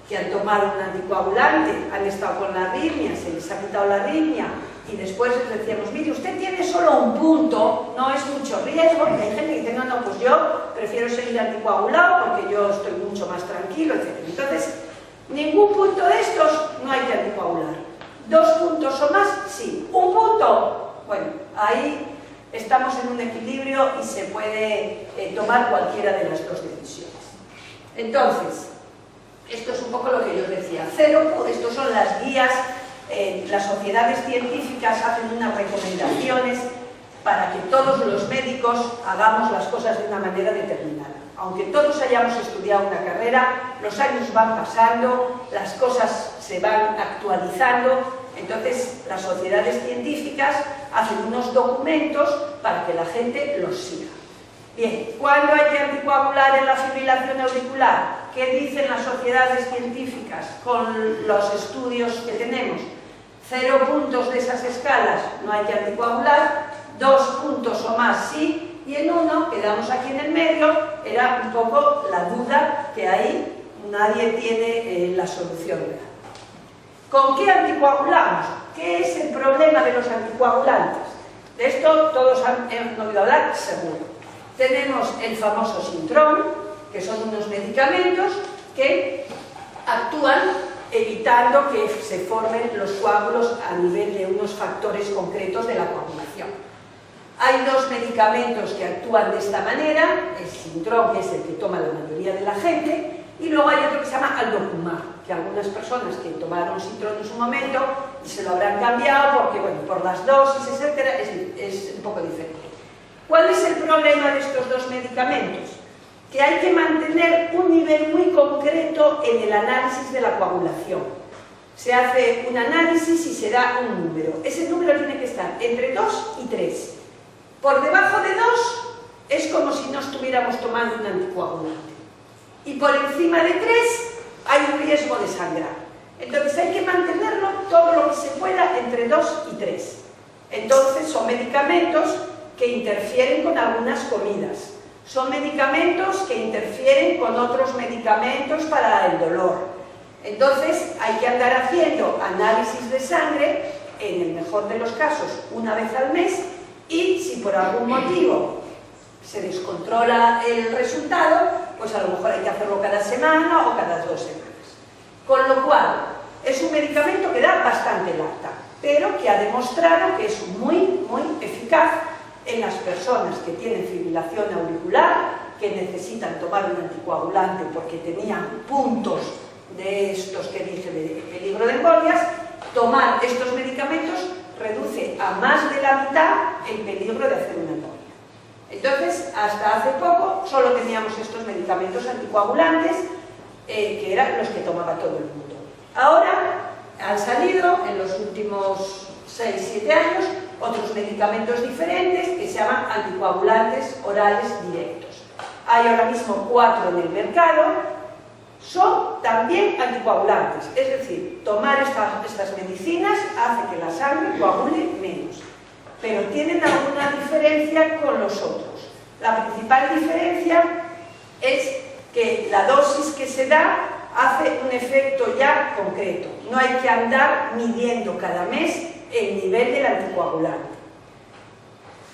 que han tomado un anticoagulante, han estado con la arritmia, se les ha quitado la arritmia y después les decíamos, mire, usted tiene solo un punto, no es mucho riesgo, y hay gente que dice, no, pues yo prefiero seguir anticoagulado porque yo estoy mucho más tranquilo, etc. Entonces, ningún punto de estos no hay que anticoagular. 2 puntos o más, sí. Un punto, bueno, ahí estamos en un equilibrio y se puede tomar cualquiera de las 2 decisiones. Entonces, esto es un poco lo que yo os decía. 0, estos son las guías, las sociedades científicas hacen unas recomendaciones para que todos los médicos hagamos las cosas de una manera determinada. Aunque todos hayamos estudiado una carrera, los años van pasando, las cosas se van actualizando. Entonces, las sociedades científicas hacen unos documentos para que la gente los siga. Bien, ¿cuándo hay que anticoagular en la fibrilación auricular? ¿Qué dicen las sociedades científicas con los estudios que tenemos? 0 puntos de esas escalas no hay que anticoagular, 2 puntos o más sí, y en uno, quedamos aquí en el medio, era un poco la duda que ahí nadie tiene la solución real. ¿Con qué anticoagulamos? ¿Qué es el problema de los anticoagulantes? De esto todos han oído hablar, seguro. Tenemos el famoso Sintrom, que son unos medicamentos que actúan evitando que se formen los coágulos a nivel de unos factores concretos de la coagulación. Hay dos medicamentos que actúan de esta manera, el Sintrom, que es el que toma la mayoría de la gente, y luego hay otro que se llama Aldokumar, que algunas personas que tomaron Sintrom en su momento y se lo habrán cambiado porque, bueno, por las dosis, etcétera, es un poco diferente. ¿Cuál es el problema de estos dos medicamentos? Que hay que mantener un nivel muy concreto en el análisis de la coagulación. Se hace un análisis y se da un número. Ese número tiene que estar entre 2 y 3. Por debajo de 2 es como si no estuviéramos tomando un anticoagulante. Y por encima de 3 hay un riesgo de sangrar. Entonces hay que mantenerlo todo lo que se pueda entre 2 y 3. Entonces son medicamentos que interfieren con algunas comidas. Son medicamentos que interfieren con otros medicamentos para el dolor. Entonces hay que andar haciendo análisis de sangre, en el mejor de los casos, una vez al mes, y si por algún motivo se descontrola el resultado, pues a lo mejor hay que hacerlo cada semana o cada 2 semanas. Con lo cual, es un medicamento que da bastante lata, pero que ha demostrado que es muy, muy eficaz en las personas que tienen fibrilación auricular, que necesitan tomar un anticoagulante porque tenían puntos de estos que dije de peligro de embolias. Tomar estos medicamentos reduce a más de la mitad el peligro de hacer una embolia. Entonces, hasta hace poco solo teníamos estos medicamentos anticoagulantes, que eran los que tomaba todo el mundo. Ahora han salido en los últimos 6-7 años otros medicamentos diferentes que se llaman anticoagulantes orales directos. Hay ahora mismo 4 en el mercado, son también anticoagulantes, es decir, tomar estas medicinas hace que la sangre coagule menos, pero tienen alguna diferencia con los otros. La principal diferencia es que la dosis que se da hace un efecto ya concreto, no hay que andar midiendo cada mes el nivel del anticoagulante.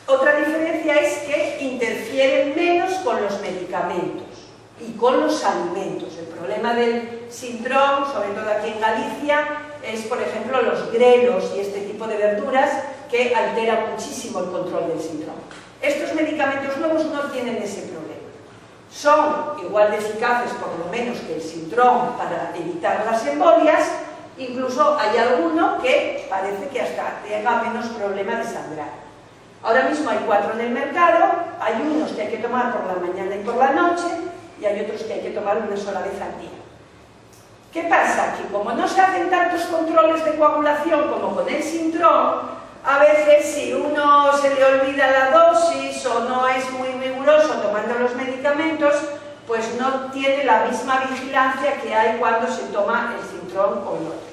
Otra diferencia es que interfieren menos con los medicamentos y con los alimentos. El problema del Sintrom, sobre todo aquí en Galicia, es, por ejemplo, los grelos y este tipo de verduras que alteran muchísimo el control del Sintrom. Estos medicamentos nuevos no tienen ese problema. Son igual de eficaces, por lo menos, que el Sintrom para evitar las embolias. Incluso hay alguno que parece que hasta tenga menos problema de sangrar. Ahora mismo hay 4 en el mercado, hay unos que hay que tomar por la mañana y por la noche, y hay otros que hay que tomar una sola vez al día. ¿Qué pasa? Que como no se hacen tantos controles de coagulación como con el Sintrom, a veces si uno se le olvida la dosis o no es muy riguroso tomando los medicamentos, pues no tiene la misma vigilancia que hay cuando se toma el Sintrom o el otro.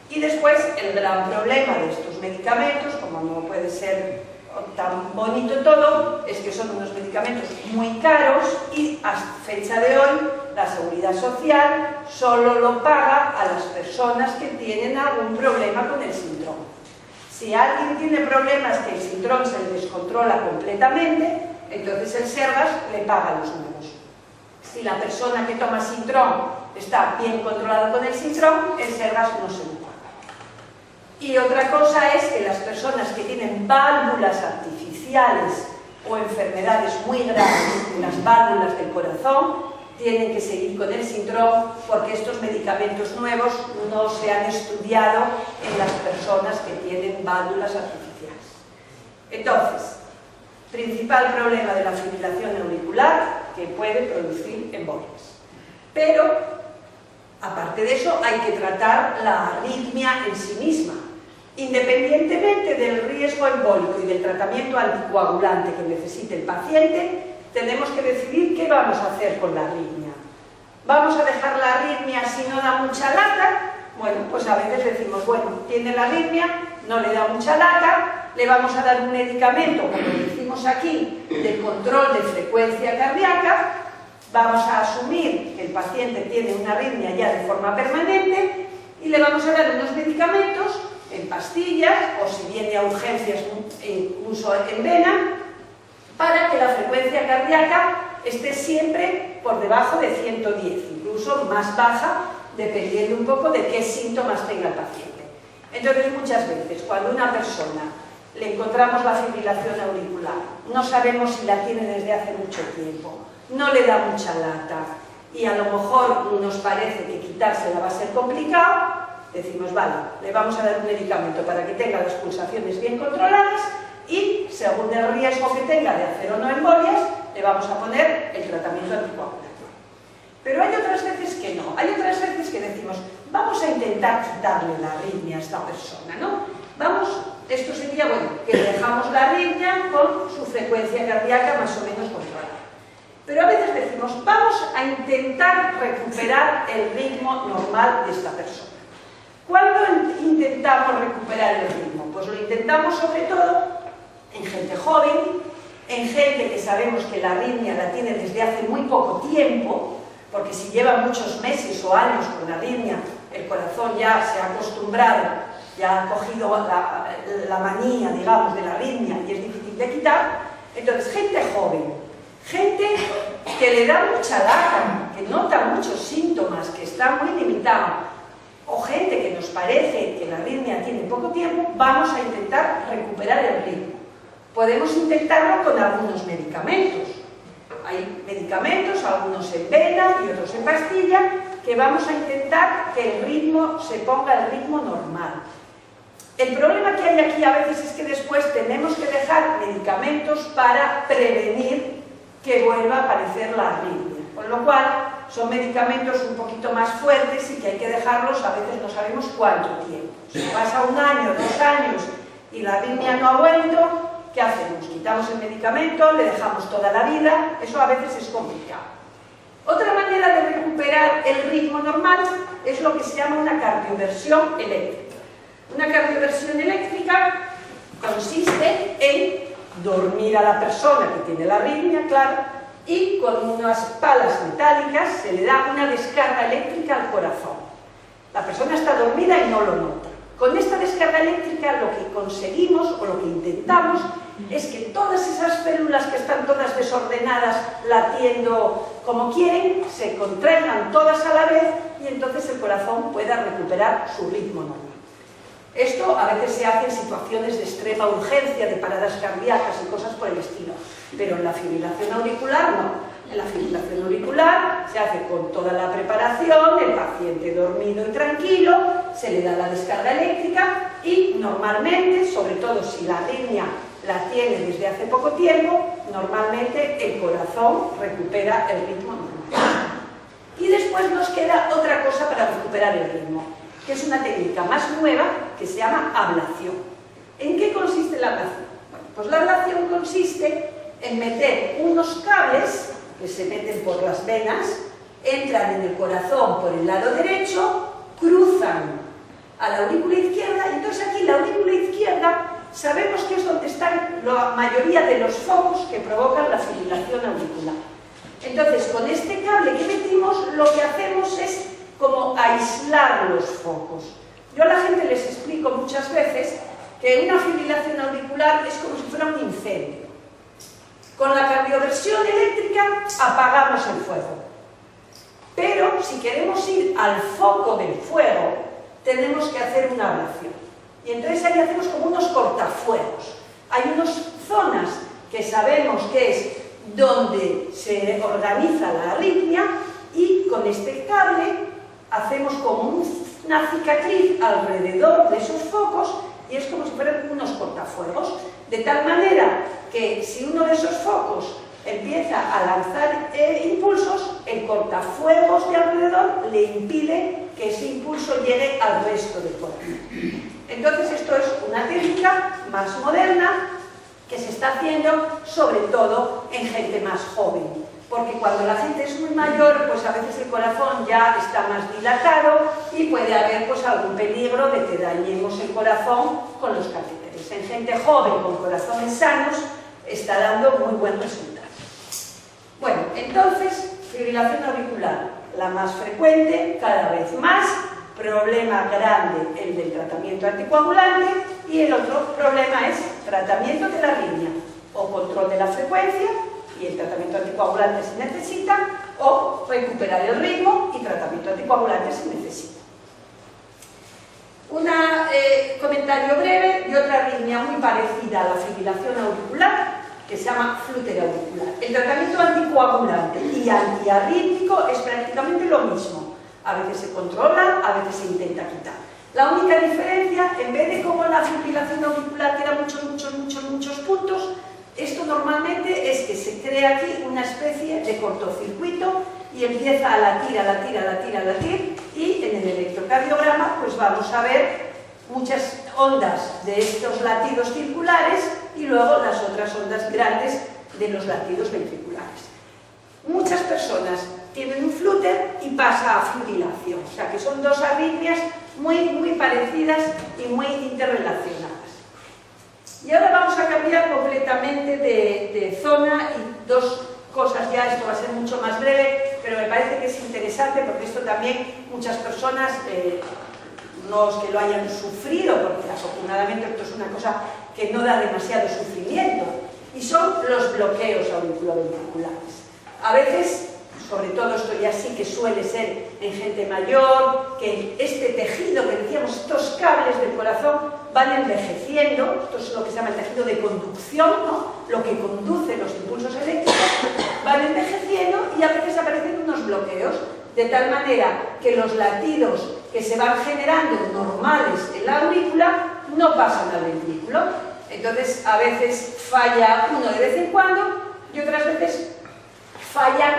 Y después el gran problema de estos medicamentos, como no puede ser tan bonito todo, es que son unos medicamentos muy caros y hasta fecha de hoy la Seguridad Social solo lo paga a las personas que tienen algún problema con el Sintrom. Si alguien tiene problemas que el Sintrom se le descontrola completamente, entonces el Sergas le paga los nuevos. Si la persona que toma Sintrom está bien controlada con el Sintrom, el Sergas no se lo paga. Y otra cosa es que las personas que tienen válvulas artificiales o enfermedades muy graves en las válvulas del corazón tienen que seguir con el Sintrom porque estos medicamentos nuevos no se han estudiado en las personas que tienen válvulas artificiales. Entonces, principal problema de la fibrilación auricular, que puede producir embolias. Pero, aparte de eso, hay que tratar la arritmia en sí misma. Independientemente del riesgo embólico y del tratamiento anticoagulante que necesite el paciente, tenemos que decidir qué vamos a hacer con la arritmia. ¿Vamos a dejar la arritmia si no da mucha lata? Bueno, pues a veces decimos, bueno, tiene la arritmia, no le da mucha lata, le vamos a dar un medicamento, como decimos decimos aquí de control de frecuencia cardíaca, vamos a asumir que el paciente tiene una arritmia ya de forma permanente y le vamos a dar unos medicamentos en pastillas o si viene a urgencias incluso en vena para que la frecuencia cardíaca esté siempre por debajo de 110, incluso más baja dependiendo un poco de qué síntomas tenga el paciente. Entonces muchas veces cuando a una persona le encontramos la fibrilación auricular, no sabemos si la tiene desde hace mucho tiempo, no le da mucha lata y a lo mejor nos parece que quitársela va a ser complicado, decimos, vale, le vamos a dar un medicamento para que tenga las pulsaciones bien controladas y, según el riesgo que tenga de hacer o no embolias, le vamos a poner el tratamiento anticoagulante. Pero hay otras veces que no, hay otras veces que decimos, vamos a intentar quitarle la arritmia a esta persona, ¿no? Esto sería, bueno, que le dejamos la arritmia con su frecuencia cardíaca más o menos controlada. Pero a veces decimos, vamos a intentar recuperar el ritmo normal de esta persona. ¿Cuándo intentamos recuperar el ritmo? Pues lo intentamos sobre todo en gente joven, en gente que sabemos que la arritmia la tiene desde hace muy poco tiempo, porque si lleva muchos meses o años con la arritmia, el corazón ya se ha acostumbrado, ya ha cogido la manía, digamos, de la arritmia y es difícil de quitar. Entonces, gente joven, gente que le da mucha lata, que nota muchos síntomas, que está muy limitado, o gente que nos parece que la arritmia tiene poco tiempo, vamos a intentar recuperar el ritmo. Podemos intentarlo con algunos medicamentos. Hay medicamentos, algunos en vena y otros en pastilla, que vamos a intentar que el ritmo se ponga el ritmo normal. El problema que hay aquí a veces es que después tenemos que dejar medicamentos para prevenir que vuelva a aparecer la arritmia. Con lo cual, son medicamentos un poquito más fuertes y que hay que dejarlos, a veces no sabemos cuánto tiempo. Si pasa 1 año, 2 años y la arritmia no ha vuelto, ¿qué hacemos? Quitamos el medicamento, le dejamos toda la vida, eso a veces es complicado. Otra manera de recuperar el ritmo normal es lo que se llama una cardioversión eléctrica. Una cardioversión eléctrica consiste en dormir a la persona que tiene la arritmia, claro, y con unas palas metálicas se le da una descarga eléctrica al corazón. La persona está dormida y no lo nota. Con esta descarga eléctrica lo que conseguimos o lo que intentamos es que todas esas células que están todas desordenadas, latiendo como quieren, se contraigan todas a la vez y entonces el corazón pueda recuperar su ritmo normal. Esto a veces se hace en situaciones de extrema urgencia, de paradas cardíacas y cosas por el estilo, pero en la fibrilación auricular no. En la fibrilación auricular se hace con toda la preparación, el paciente dormido y tranquilo, se le da la descarga eléctrica y normalmente, sobre todo si la arritmia la tiene desde hace poco tiempo, normalmente el corazón recupera el ritmo normal. Y después nos queda otra cosa para recuperar el ritmo, que es una técnica más nueva que se llama ablación. ¿En qué consiste la ablación? Bueno, pues la ablación consiste en meter unos cables que se meten por las venas, entran en el corazón por el lado derecho, cruzan a la aurícula izquierda y entonces aquí la aurícula izquierda sabemos que es donde están la mayoría de los focos que provocan la fibrilación auricular. Entonces con este cable que metimos lo que hacemos es como aislar los focos. Yo a la gente les explico muchas veces que una fibrilación auricular es como si fuera un incendio. Con la cardioversión eléctrica apagamos el fuego. Pero si queremos ir al foco del fuego, tenemos que hacer una ablación. Y entonces ahí hacemos como unos cortafuegos. Hay unas zonas que sabemos que es donde se organiza la arritmia y con este cable hacemos como una cicatriz alrededor de esos focos y es como si fueran unos cortafuegos, de tal manera que si uno de esos focos empieza a lanzar impulsos, el cortafuegos de alrededor le impide que ese impulso llegue al resto del cuerpo. Entonces esto es una técnica más moderna que se está haciendo sobre todo en gente más joven, porque cuando la gente es muy mayor, pues a veces el corazón ya está más dilatado y puede haber pues algún peligro de que dañemos el corazón con los catéteres. En gente joven con corazones sanos está dando muy buen resultado. Bueno, entonces, fibrilación auricular, la más frecuente, cada vez más, problema grande el del tratamiento anticoagulante, y el otro problema es tratamiento de la arritmia, o control de la frecuencia, y el tratamiento anticoagulante se necesita, o recuperar el ritmo y tratamiento anticoagulante se necesita. Un comentario breve de otra arritmia muy parecida a la fibrilación auricular, que se llama flúter auricular. El tratamiento anticoagulante y antiarrítmico es prácticamente lo mismo. A veces se controla, a veces se intenta quitar. La única diferencia, en vez de como la fibrilación auricular, que da muchos puntos, esto normalmente es que se crea aquí una especie de cortocircuito y empieza a latir, y en el electrocardiograma pues vamos a ver muchas ondas de estos latidos circulares y luego las otras ondas grandes de los latidos ventriculares. Muchas personas tienen un flúter y pasa a fibrilación, o sea que son dos arritmias muy parecidas y muy interrelacionadas. Y ahora vamos a cambiar completamente de zona, y dos cosas ya, esto va a ser mucho más breve, pero me parece que es interesante porque esto también muchas personas, no es que lo hayan sufrido, porque afortunadamente esto es una cosa que no da demasiado sufrimiento, y son los bloqueos auriculoventriculares. A veces, sobre todo esto ya sí que suele ser en gente mayor, que este tejido que decíamos, estos cables del corazón van envejeciendo, esto es lo que se llama el tejido de conducción, ¿no? Lo que conduce los impulsos eléctricos, van envejeciendo y a veces aparecen unos bloqueos, de tal manera que los latidos que se van generando normales en la aurícula no pasan al ventrículo. Entonces a veces falla uno de vez en cuando y otras veces fallan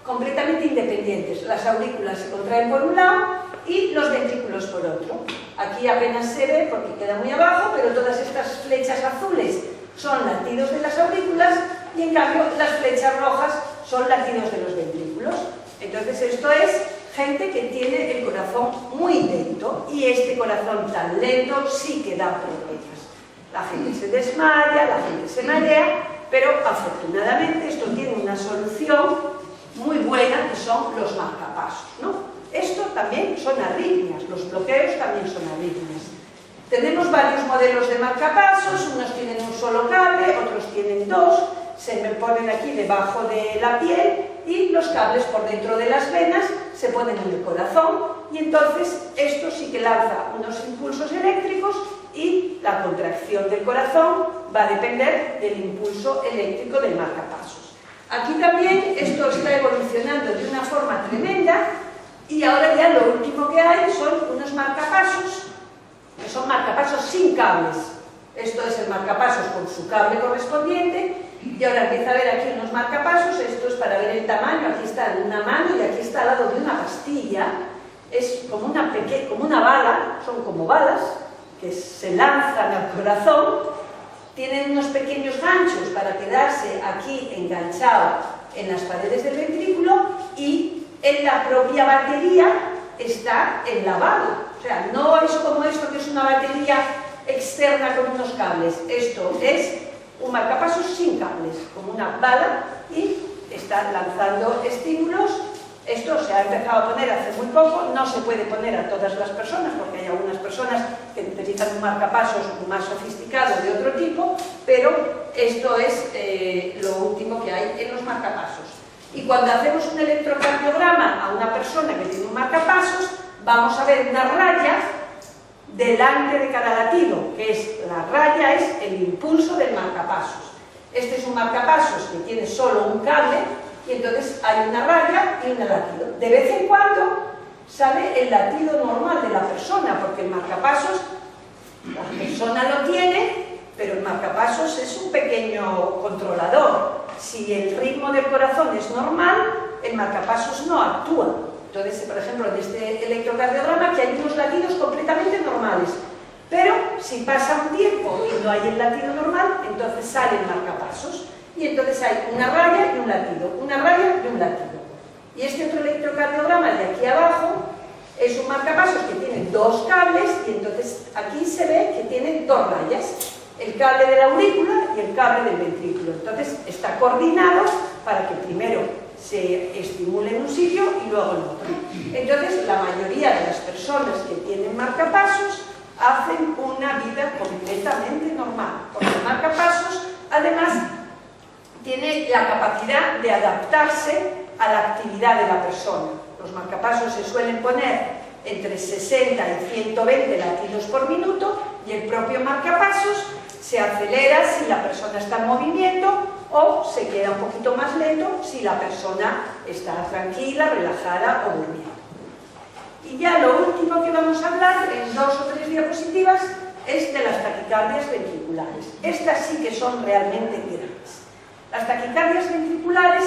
completamente independientes. Las aurículas se contraen por un lado y los ventrículos por otro. Aquí apenas se ve porque queda muy abajo, pero todas estas flechas azules son latidos de las aurículas y en cambio las flechas rojas son latidos de los ventrículos. Entonces esto es gente que tiene el corazón muy lento, y este corazón tan lento sí que da problemas. La gente se desmaya, la gente se marea, pero afortunadamente esto tiene una solución muy buena, que son los marcapasos, ¿no? Esto también son arritmias, los bloqueos también son arritmias. Tenemos varios modelos de marcapasos, unos tienen un solo cable, otros tienen dos, se me ponen aquí debajo de la piel y los cables por dentro de las venas se ponen en el corazón, y entonces esto sí que lanza unos impulsos eléctricos y la contracción del corazón va a depender del impulso eléctrico del marcapasos. Aquí también esto está evolucionando de una forma tremenda, y ahora ya lo último que hay son unos marcapasos, que son marcapasos sin cables. Esto es el marcapasos con su cable correspondiente, y ahora empieza a ver aquí unos marcapasos. Esto es para ver el tamaño, aquí está en una mano y aquí está al lado de una pastilla. Es como una bala, son como balas que se lanzan al corazón, tienen unos pequeños ganchos para quedarse aquí enganchado en las paredes del ventrículo, y en la propia batería está enlavado. O sea, no es como esto que es una batería externa con unos cables. Esto es un marcapasos sin cables, como una bala, y está lanzando estímulos. Esto se ha empezado a poner hace muy poco, no se puede poner a todas las personas porque hay algunas personas que necesitan un marcapasos más sofisticado de otro tipo, pero esto es lo último que hay en los marcapasos. Y cuando hacemos un electrocardiograma a una persona que tiene un marcapasos, vamos a ver una raya delante de cada latido, que es la raya, es el impulso del marcapasos. Este es un marcapasos que tiene solo un cable, y entonces hay una raya y un latido. De vez en cuando sale el latido normal de la persona, porque el marcapasos, la persona lo tiene, pero el marcapasos es un pequeño controlador. Si el ritmo del corazón es normal, el marcapasos no actúa. Entonces, por ejemplo, en este electrocardiograma que hay unos latidos completamente normales, pero si pasa un tiempo y no hay el latido normal, entonces sale el marcapasos, y entonces hay una raya y un latido, una raya y un latido. Y este otro electrocardiograma de aquí abajo es un marcapasos que tiene dos cables, y entonces aquí se ve que tiene dos rayas. el cable de la aurícula y el cable del ventrículo. Entonces está coordinado para que primero se estimule en un sitio y luego en otro. Entonces la mayoría de las personas que tienen marcapasos hacen una vida completamente normal, porque el marcapasos además tiene la capacidad de adaptarse a la actividad de la persona. Los marcapasos se suelen poner entre 60 y 120 latidos por minuto y el propio marcapasos se acelera si la persona está en movimiento o se queda un poquito más lento si la persona está tranquila, relajada o durmiendo. Y ya lo último que vamos a hablar en 2 o 3 diapositivas es de las taquicardias ventriculares. Estas sí que son realmente graves. Las taquicardias ventriculares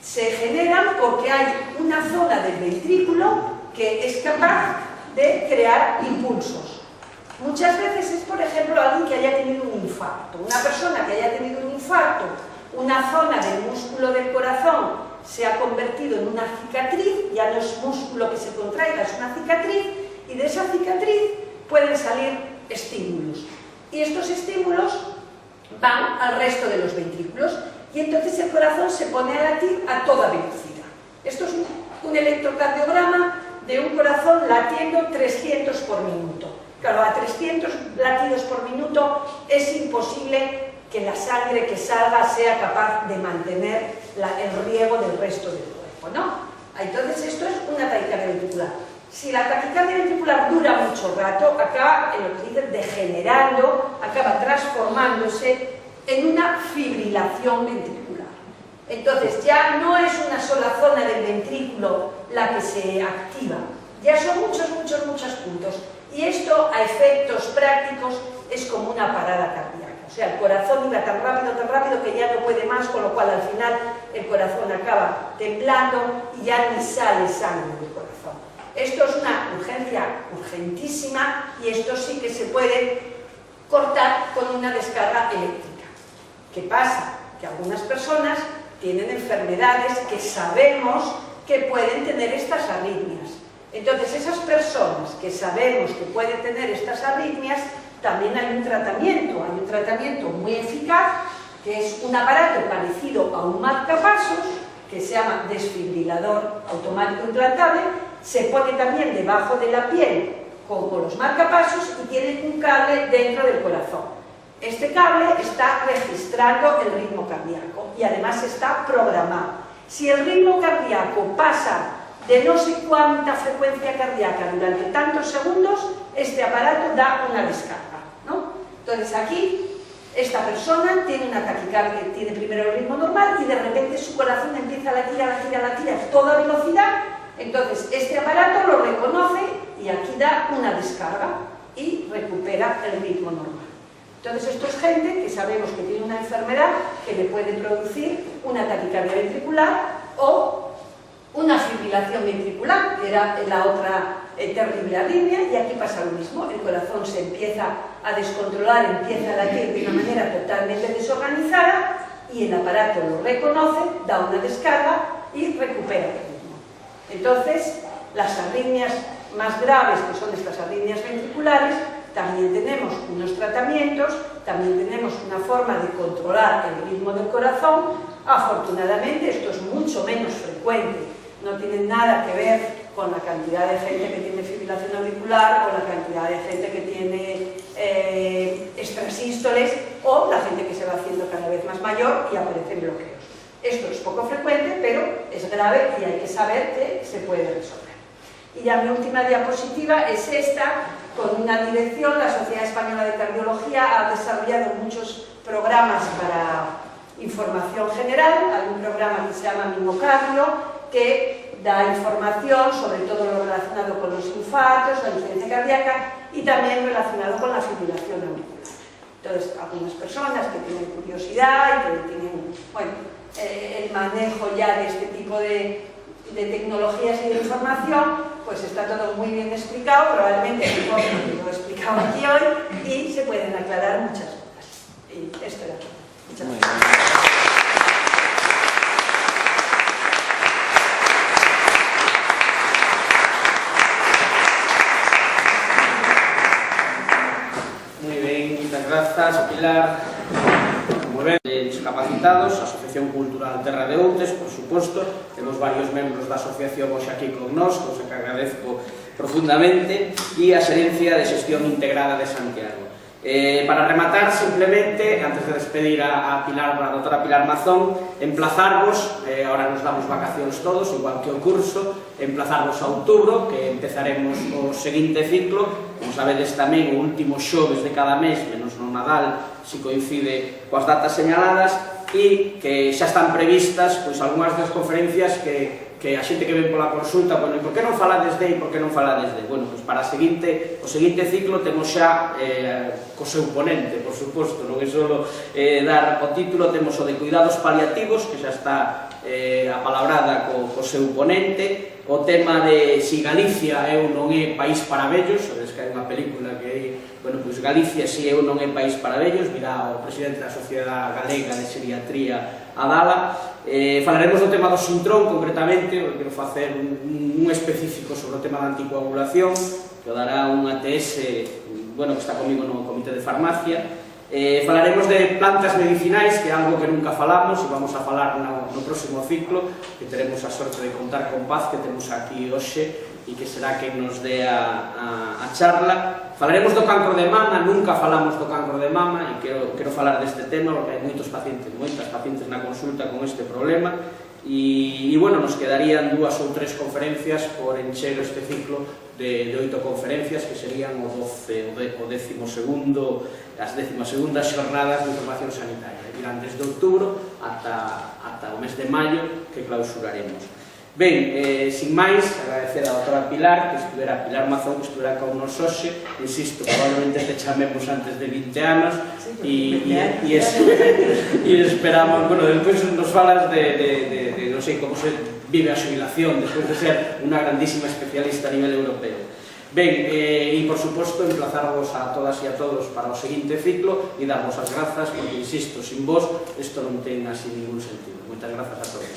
se generan porque hay una zona del ventrículo que es capaz de crear impulsos. Muchas veces es, por ejemplo, alguien que haya tenido un infarto. Una persona que haya tenido un infarto, una zona del músculo del corazón se ha convertido en una cicatriz, ya no es músculo que se contraiga, es una cicatriz, y de esa cicatriz pueden salir estímulos. Y estos estímulos van al resto de los ventrículos, y entonces el corazón se pone a latir a toda velocidad. Esto es un electrocardiograma de un corazón latiendo 300 por minuto. Claro, a 300 latidos por minuto es imposible que la sangre que salga sea capaz de mantener el riego del resto del cuerpo, ¿no? Entonces esto es una taquicardia ventricular. Si la taquicardia ventricular dura mucho rato, acaba, en lo que dicen, degenerando, acaba transformándose en una fibrilación ventricular. Entonces ya no es una sola zona del ventrículo la que se activa, ya son muchos puntos. Y esto, a efectos prácticos, es como una parada cardíaca. O sea, el corazón iba tan rápido que ya no puede más, con lo cual al final el corazón acaba temblando y ya ni sale sangre del corazón. Esto es una urgencia urgentísima y esto sí que se puede cortar con una descarga eléctrica. ¿Qué pasa? Que algunas personas tienen enfermedades que sabemos que pueden tener estas arritmias. Entonces, esas personas que sabemos que pueden tener estas arritmias, también hay un tratamiento muy eficaz, que es un aparato parecido a un marcapasos, que se llama desfibrilador automático implantable, se pone también debajo de la piel como los marcapasos y tiene un cable dentro del corazón. Este cable está registrando el ritmo cardíaco y además está programado. Si el ritmo cardíaco pasa de no sé cuánta frecuencia cardíaca durante tantos segundos, este aparato da una descarga, ¿no? Entonces aquí, esta persona tiene una taquicardia, tiene primero el ritmo normal y de repente su corazón empieza a latir a toda velocidad. Entonces este aparato lo reconoce y aquí da una descarga y recupera el ritmo normal. Entonces esto es gente que sabemos que tiene una enfermedad que le puede producir una taquicardia ventricular o una fibrilación ventricular, que era la otra terrible arritmia, y aquí pasa lo mismo, el corazón se empieza a descontrolar, empieza a latir de una manera totalmente desorganizada y el aparato lo reconoce, da una descarga y recupera el ritmo. Entonces, las arritmias más graves, que son estas arritmias ventriculares, también tenemos unos tratamientos, también tenemos una forma de controlar el ritmo del corazón. Afortunadamente, esto es mucho menos frecuente. No tiene nada que ver con la cantidad de gente que tiene fibrilación auricular o la cantidad de gente que tiene extrasístoles o la gente que se va haciendo cada vez más mayor y aparecen bloqueos. Esto es poco frecuente, pero es grave y hay que saber que se puede resolver. Y ya mi última diapositiva es esta, con una dirección. La Sociedad Española de Cardiología ha desarrollado muchos programas para información general. Hay un programa que se llama Mimocardio, que da información sobre todo lo relacionado con los infartos, la insuficiencia cardíaca y también relacionado con la fibrilación auricular. Entonces, algunas personas que tienen curiosidad y que tienen, bueno, el manejo ya de este tipo de tecnologías y de información, pues está todo muy bien explicado, probablemente mejor que lo he explicado aquí hoy, y se pueden aclarar muchas dudas. Y esto era todo. Muchas gracias. Muy bien, muchas grazas, Pilar. Moi ben, discapacitados, Asociación Cultural Terra de Outes, por suposto, temos varios membros da asociación hoxe aquí con nós, cosa que agradezco profundamente, e a Xerencia de Xestión Integrada de Santiago. Para rematar, simplemente, antes de despedir a doutora Pilar Mazón, emplazarvos, ahora nos damos vacacións todos, igual que o curso, emplazarvos a outubro, que empezaremos o seguinte ciclo, como sabedes tamén, o último xoves de cada mes, menos no Nadal, si coincide coas datas señaladas, e que xa están previstas algunhas das conferencias que a xente que ven pola consulta, bueno, e por que non falades de, e por que non falades de? Bueno, para o seguinte ciclo temos xa co seu ponente, por suposto, non é só dar o título, temos o de cuidados paliativos, que xa está apalabrada co seu ponente, o tema de si Galicia é ou non é país para vellos, sabes que hai unha película que é, bueno, pois Galicia si é ou non é país para vellos, mira o presidente da Sociedade Galega de Xeriatría Adala. Falaremos do tema do sintrón, concretamente, quero facer un específico sobre o tema da anticoagulación, que o dará un ATS, bueno, que está comigo no Comité de Farmacia. Falaremos de plantas medicinais, que é algo que nunca falamos, e vamos a falar no próximo ciclo, que teremos a sorte de contar con Paz, que temos aquí hoxe, e que será quen nos dé a charla. Falaremos do cancro de mama, nunca falamos do cancro de mama, e quero falar deste tema, porque hai moitas pacientes na consulta con este problema, e bueno, nos quedarían 2 ou 3 conferencias por encher este ciclo de 8 conferencias, que serían as 12ª xornadas de información sanitaria, irán desde outubro ata o mes de maio, que clausuraremos. Ben, sin máis, agradecer a doutora Pilar, Pilar Mazón, que estuvera con nos hoxe, insisto, probablemente te chamemos antes de 20 anos, e esperamos, bueno, despois nos falas de non sei como se vive a xubilación, despois de ser unha grandísima especialista a nivel europeo. Ben, e por suposto, emplazarvos a todas e a todos para o seguinte ciclo e darvos as grazas, porque, insisto, sin vos, isto non ten así ningún sentido. Moitas grazas a todos.